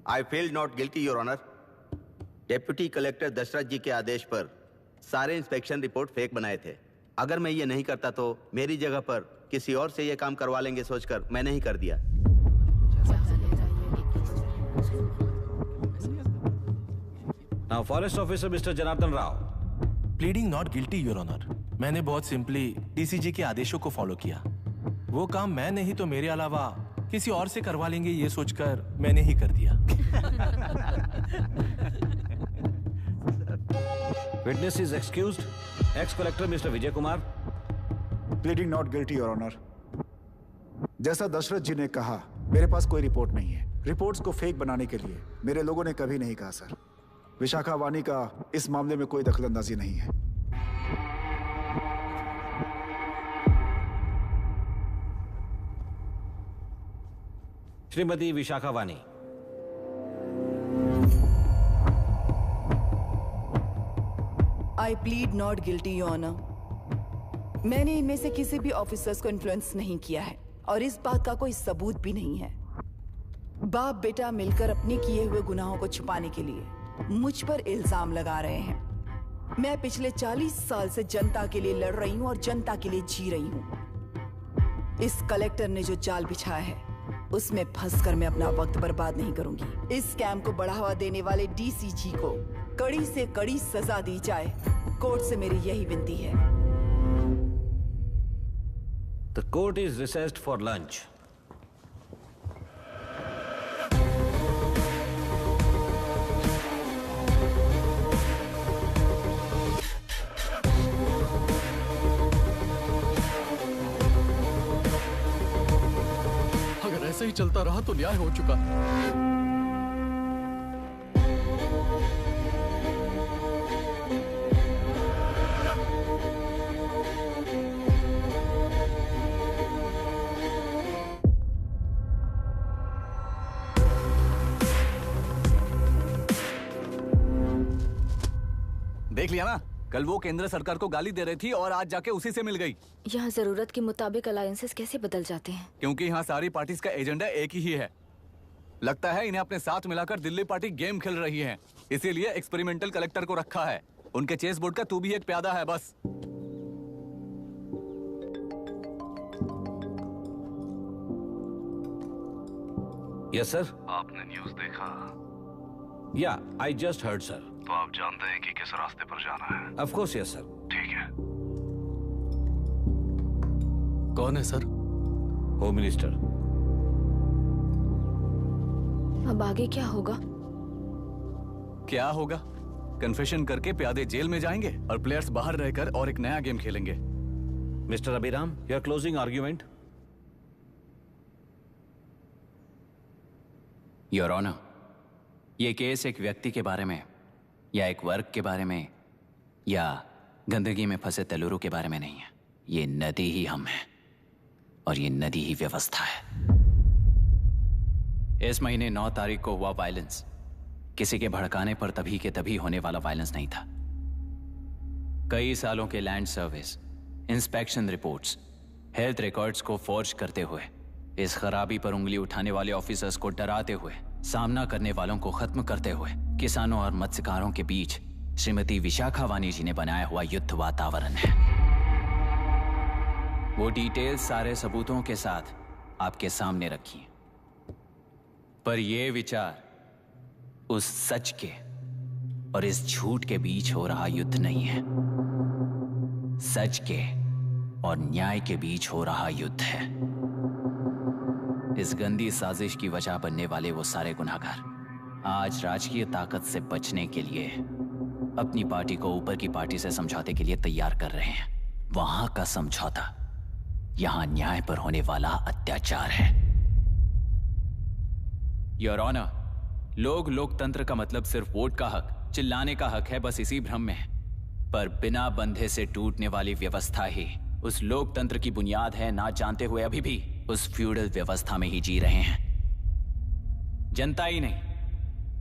I feel not guilty, Your Honor. Deputy collector Dashrath ji के आदेश पर सारे इंस्पेक्शन रिपोर्ट फेक बनाए थे। अगर मैं ये नहीं करता तो मेरी जगह पर किसी और से ये काम करवा लेंगे सोचकर मैंने ही कर दिया। Now, Forest Officer Mr. Janardhan Rao. Pleading not guilty, Your Honor. मैंने बहुत सिंपली DCG के आदेशों को फॉलो किया। वो काम मैं नहीं तो मेरे अलावा किसी और से करवा लेंगे ये सोचकर मैंने ही कर दिया। Witness is excused. Ex-Collector Mr. Vijay Kumar. Pleading not guilty, Your Honor. जैसा दशरथ जी ने कहा, मेरे पास कोई रिपोर्ट नहीं है। रिपोर्ट्स को फेक बनाने के लिए मेरे लोगों ने कभी नहीं कहा सर। विशाखा वानी का इस मामले में कोई दखलंदाजी नहीं है। Shrimati Vishakha Vani. I plead not guilty, your honour. मैंने इनमें से किसी भी ऑफिसर्स को इन्फ्लुएंस नहीं किया है और इस बात का कोई सबूत भी नहीं है। बाप बेटा मिलकर अपने किए हुए गुनाहों को छुपाने के लिए मुझ पर इल्जाम लगा रहे हैं। मैं पिछले 40 साल से जनता के लिए लड़ रही हूँ और जनता के लिए जी रही हूँ। इस कलेक्टर ने जो जाल बिछाया है उसमें फंसकर मैं अपना वक्त बर्बाद नहीं करूंगी। इस स्कैम को बढ़ावा देने वाले डीसीजी को कड़ी से कड़ी सजा दी जाए, कोर्ट से मेरी यही विनती है। The court is recessed for lunch. अगर ऐसे ही चलता रहा तो न्याय हो चुका। देख लिया ना, कल वो केंद्र सरकार को गाली दे रही थी और आज जाके उसी से मिल गई। यहाँ जरूरत के मुताबिक अलायंसेस कैसे बदल जाते हैं? क्योंकि यहाँ सारी पार्टीज का एजेंडा एक ही है। लगता है इन्हें अपने साथ मिलाकर दिल्ली पार्टी गेम खेल रही है, इसीलिए एक्सपेरिमेंटल कलेक्टर को रखा है। उनके चेस बोर्ड का तू भी एक प्यादा है बस। Yes sir. आपने न्यूज़ देखा? या आई जस्ट हर्ड सर। तो आप जानते हैं कि किस रास्ते पर जाना है? Of course yes sir. ठीक है। कौन है सर? Home minister. अब आगे क्या होगा? क्या होगा? कन्फेशन करके प्यादे जेल में जाएंगे और प्लेयर्स बाहर रहकर और एक नया गेम खेलेंगे। Mister Abhiram, your closing argument. Your honour, ये केस एक व्यक्ति के बारे में या एक वर्ग के बारे में या गंदगी में फंसे तेलुरु के बारे में नहीं है। ये नदी ही हम हैं और ये नदी ही व्यवस्था है। इस महीने 9 तारीख को हुआ वायलेंस किसी के भड़काने पर तभी के तभी होने वाला वायलेंस नहीं था। कई सालों के land service, inspection reports, health records को फॉर्ज करते हुए, इस खराबी पर उंगली उठाने वाले ऑफिसर्स को डराते हुए, सामना करने वालों को खत्म करते हुए किसानों और मत्स्यकारों के बीच श्रीमती विशाखा वानी जी ने बनाया हुआ युद्ध वातावरण है। वो डिटेल्स सारे सबूतों के साथ आपके सामने रखी हैं। पर ये विचार उस सच के और इस झूठ के बीच हो रहा युद्ध नहीं है, सच के और न्याय के बीच हो रहा युद्ध है। इस गंदी साजिश की वजह बनने वाले वो सारे गुनहगार आज राजकीय ताकत से बचने के लिए अपनी पार्टी को ऊपर की पार्टी से समझौते के लिए तैयार कर रहे हैं। वहां का समझौता यहां न्याय पर होने वाला अत्याचार है। योर ऑनर, लोग लोकतंत्र का मतलब सिर्फ वोट का हक, चिल्लाने का हक है, बस इसी भ्रम में है। पर बिना बंधे से टूटने वाली व्यवस्था ही उस लोकतंत्र की बुनियाद है, ना जानते हुए अभी भी उस फ्यूडल व्यवस्था में ही जी रहे हैं। जनता ही नहीं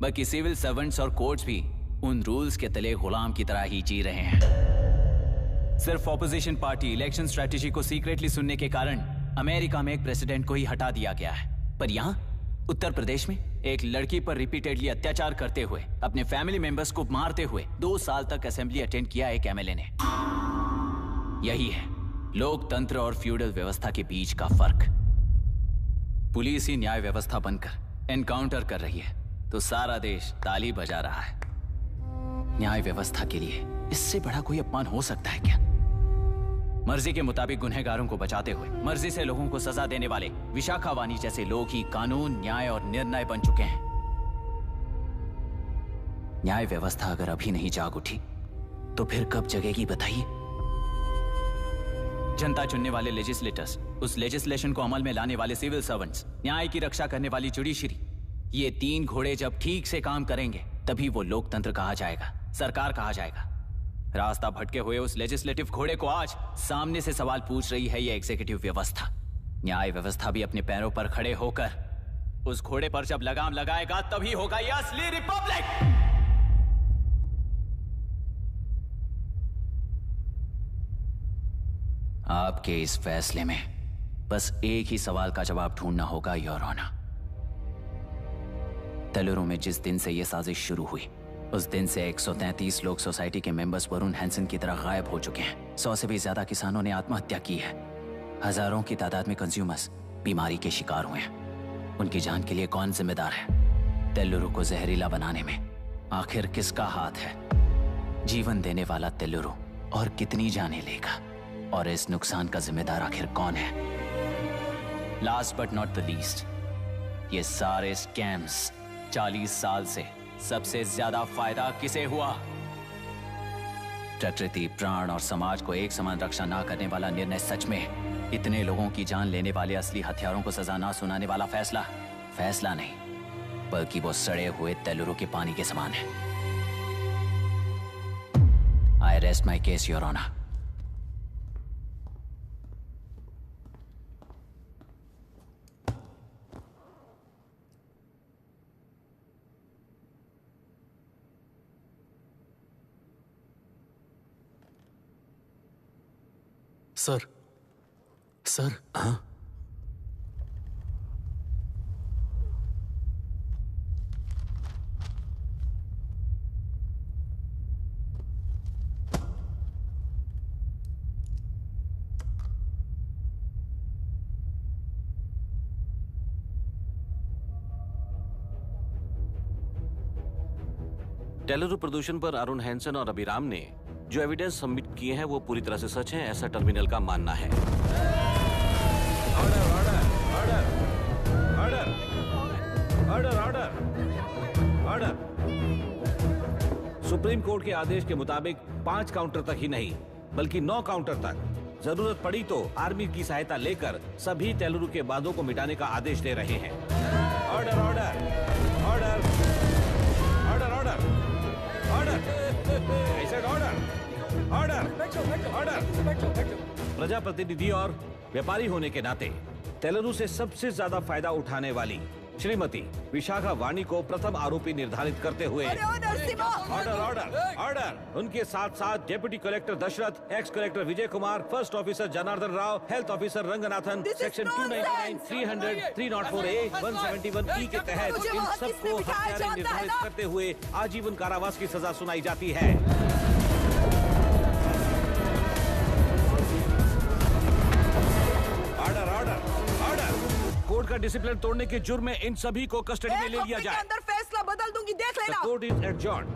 बल्कि सिविल सर्वेंट्स और कोर्ट्स भी उन रूल्स के तले गुलाम की तरह ही जी रहे हैं। सिर्फ ऑपोजिशन पार्टी इलेक्शन स्ट्रेटेजी को सीक्रेटली सुनने के कारण अमेरिका में एक प्रेसिडेंट को ही हटा दिया गया है, पर यहां उत्तर प्रदेश में एक लड़की पर रिपीटेडली अत्याचार करते हुए, अपने फैमिली मेंबर्स को मारते हुए 2 साल तक असेंबली अटेंड किया एक एमएलए ने। यही है लोकतंत्र और फ्यूडल व्यवस्था के बीच का फर्क। पुलिस ही न्याय व्यवस्था बनकर एनकाउंटर कर रही है तो सारा देश ताली बजा रहा है। न्याय व्यवस्था के लिए इससे बड़ा कोई अपमान हो सकता है क्या? मर्जी के मुताबिक गुनहगारों को बचाते हुए मर्जी से लोगों को सजा देने वाले विशाखा वानी जैसे लोग ही कानून, न्याय और निर्णय बन चुके हैं। न्याय व्यवस्था अगर अभी नहीं जाग उठी तो फिर कब जगेगी बताइए? जनता चुनने वाले लेजिस्लेटर्स, उस लेजिस्लेशन को अमल में लाने वाले सिविल सर्वेंट्स, न्याय की रक्षा करने वाली जुडिशरी, ये 3 घोड़े जब ठीक से काम करेंगे तभी वो लोकतंत्र कहा जाएगा, सरकार कहा जाएगा। रास्ता भटके हुए उस लेजिस्लेटिव घोड़े को आज सामने से सवाल पूछ रही है ये एग्जीक्यूटिव व्यवस्था। न्याय व्यवस्था भी अपने पैरों पर खड़े होकर उस घोड़े पर जब लगाम लगाएगा तभी होगा ये असली रिपब्लिक। आपके इस फैसले में बस एक ही सवाल का जवाब ढूंढना होगा योर ऑनर। तेलुरु में जिस दिन से यह साजिश शुरू हुई, उस दिन से 133 लोग सोसाइटी के मेंबर्स वरुण हैंसन की तरह गायब हो चुके हैं। 100 से भी ज्यादा किसानों ने आत्महत्या की है। हजारों की तादाद में कंज्यूमर्स बीमारी के शिकार हुए हैं। उनकी जान के लिए कौन जिम्मेदार है? तेलुरु को जहरीला बनाने में आखिर किसका हाथ है? जीवन देने वाला तेलुरु और कितनी जाने लेगा? और इस नुकसान का जिम्मेदार आखिर कौन है? Last but not the least, ये सारे स्कैम्स 40 साल से सबसे ज्यादा फायदा किसे हुआ? प्रकृति, प्राण और समाज को एक समान रक्षा ना करने वाला निर्णय सच में इतने लोगों की जान लेने वाले असली हथियारों को सजा ना सुनाने वाला फैसला नहीं, बल्कि वो सड़े हुए तेलुरु के पानी के समान है। I rest my case your honour. Sir हाँ? तेलुरु प्रदूषण पर अरुण हैंसन और अभिराम ने जो एविडेंस सबमिट किए हैं वो पूरी तरह से सच है, ऐसा टर्मिनल का मानना है। Order order order order order order. Supreme court के आदेश के मुताबिक 5 काउंटर तक ही नहीं बल्कि 9 काउंटर तक जरूरत पड़ी तो आर्मी की सहायता लेकर सभी तेलुरु के बांधों को मिटाने का आदेश दे रहे हैं। Order order order order order order order. प्रजाप्रतिनिधि और व्यापारी होने के नाते तेलुरु से सबसे ज्यादा फायदा उठाने वाली श्रीमती विशाखा वाणी को प्रथम आरोपी निर्धारित करते हुए ऑर्डर ऑर्डर ऑर्डर। उनके साथ साथ deputy collector Dashrath, ex collector Vijay Kumar, first officer Janardhan Rao, health officer Ranganathan, section 299, 300, 304A, 171E के तहत इन सबको हत्यारे निर्धारित करते हुए आजीवन कारावास की सजा सुनाई जाती है। कोर्ट का डिसिप्लिन तोड़ने के जुर्म में इन सभी को कस्टडी में ले लिया जाए। अंदर फैसला बदल दूंगी, देख लेना। Court is adjourned.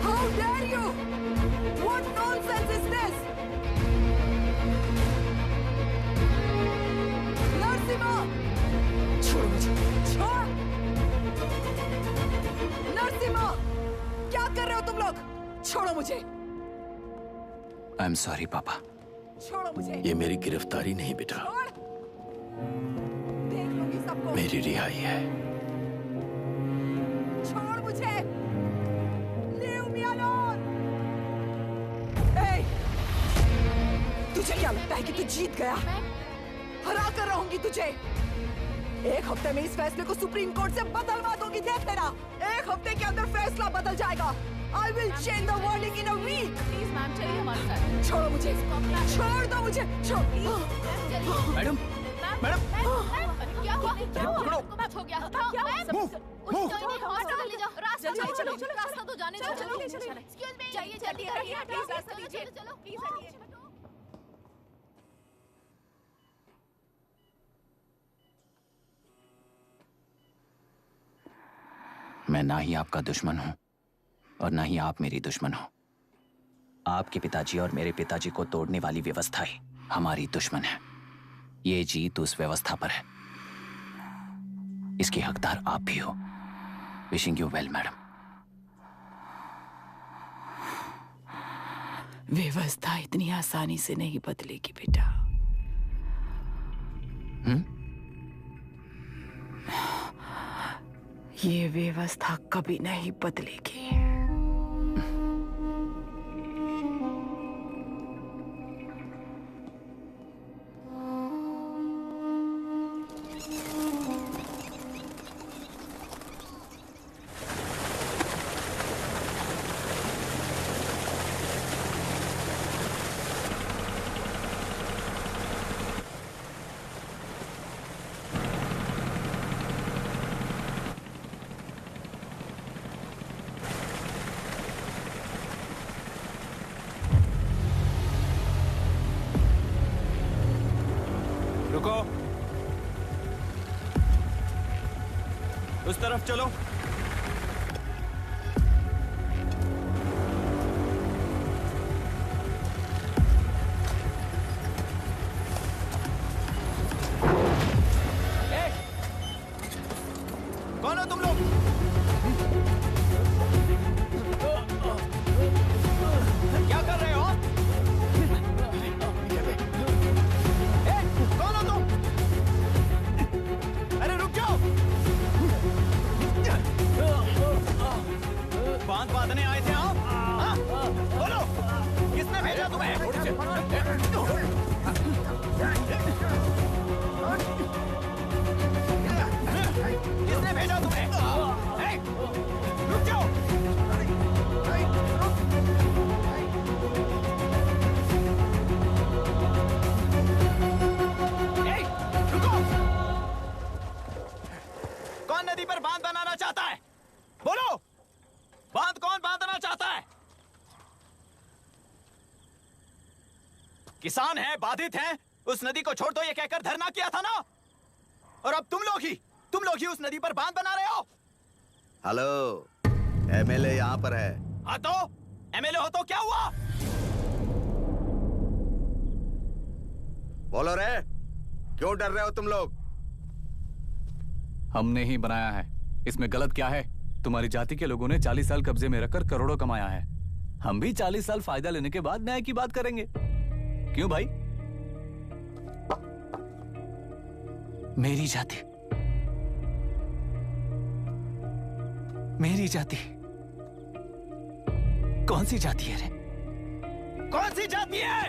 How dare you? What nonsense is this? Narasimha, छोड़ो मुझे, छोड़। नरसिम्हा, क्या कर रहे हो तुम लोग? छोड़ो मुझे। आई एम सॉरी पापा। छोड़ो मुझे। ये मेरी गिरफ्तारी नहीं बेटा, देख लूंगी सबको। मेरी रिहाई है। छोड़ मुझे। Leave me alone. Hey, तुझे क्या लगता है कि तू जीत गया? हरा कर रहूंगी तुझे। एक हफ्ते में इस फैसले को सुप्रीम कोर्ट से बदलवा दूंगी, देख लेना। एक हफ्ते के अंदर फैसला बदल जाएगा। I will change the verdict in a week. Please ma'am, चलिए हमारे साथ। छोड़ो मुझे, छोड़ दो मुझे, छोड़। मैडम, मैडम, क्या हुआ? कुछ हो गया? हॉस्पिटल ले जाओ। रास्ता चलो, रास्ता तो जाने दो। चलो, एक्सक्यूज मी, जाइए जल्दी करिए, प्लीज रास्ता दीजिए। चलो, प्लीज हटिए। मैं ना ही आपका दुश्मन हूं और ना ही आप मेरी दुश्मन हो। आपके पिताजी और मेरे पिताजी को तोड़ने वाली व्यवस्था ही हमारी दुश्मन है। ये जीत उस व्यवस्था पर है, इसके हकदार आप भी हो। Wishing you well madam. व्यवस्था इतनी आसानी से नहीं बदलेगी बेटा। ये व्यवस्था कभी नहीं बदलेगी। रुको, उस तरफ चलो। कौन हो तुम लोग? क्या कर रहे हो? कौन हो तुम? अरे रुक जाओ! बांध बांधने आए थे आप? हाँ? बोलो, किसने भेजा तुम्हें? किसने भेजा तुम्हें? रुक जाओ! रुको! कौन नदी पर बांध बनाना चाहता है? बोलो! बांध कौन बांधना चाहता है? किसान हैं, बाधित हैं, उस नदी को छोड़ दो ये कहकर धरना किया था ना? और अब तुम लोग ही उस नदी पर बांध बना रहे हो। हेलो, एमएलए यहाँ पर है। हाँ तो एमएलए हो तो क्या हुआ? बोलो रे, क्यों डर रहे हो तुम लोग? हमने ही बनाया है, इसमें गलत क्या है? तुम्हारी जाति के लोगों ने 40 साल कब्जे में रखकर करोड़ों कमाया है। हम भी 40 साल फायदा लेने के बाद न्याय की बात करेंगे। क्यों भाई? मेरी जाति, मेरी जाति कौन सी जाति है रे? कौन सी जाति है?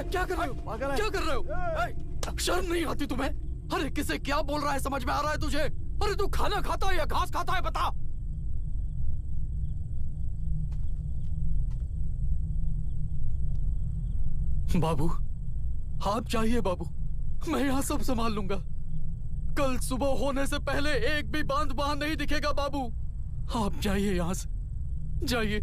क्या कर रहे हो? क्या कर रहे हो? शर्म नहीं आती तुम्हें? अरे किसे क्या बोल रहा है, समझ में आ रहा है तुझे? अरे तू खाना खाता है या घास खाता है, बता। बाबू, आप चाहिए बाबू, मैं यहाँ सब संभाल लूंगा। कल सुबह होने से पहले एक भी बांध वहां नहीं दिखेगा बाबू। आप जाइए यहाँ से, जाइए।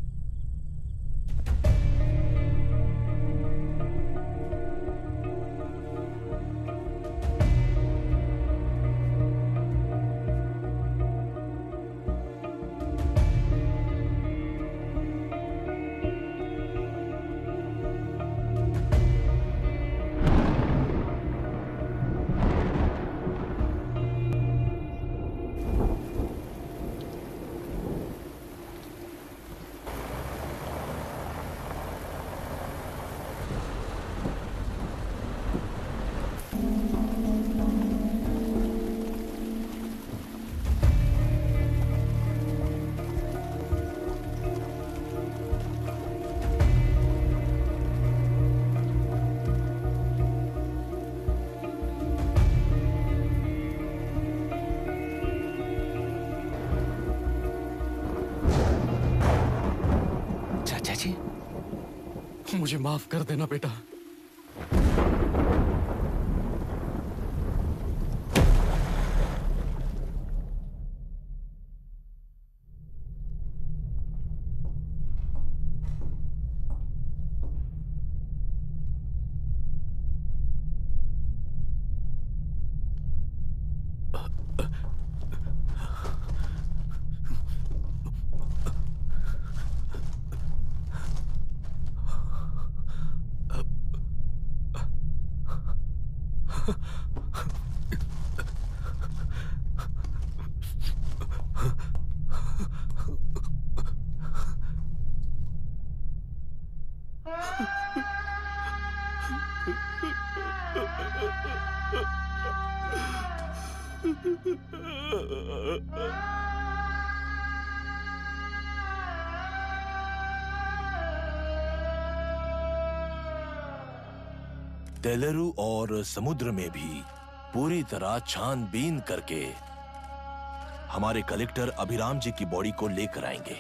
मुझे माफ कर देना बेटा। तेलुरु और समुद्र में भी पूरी तरह छानबीन करके हमारे कलेक्टर अभिराम जी की बॉडी को लेकर आएंगे।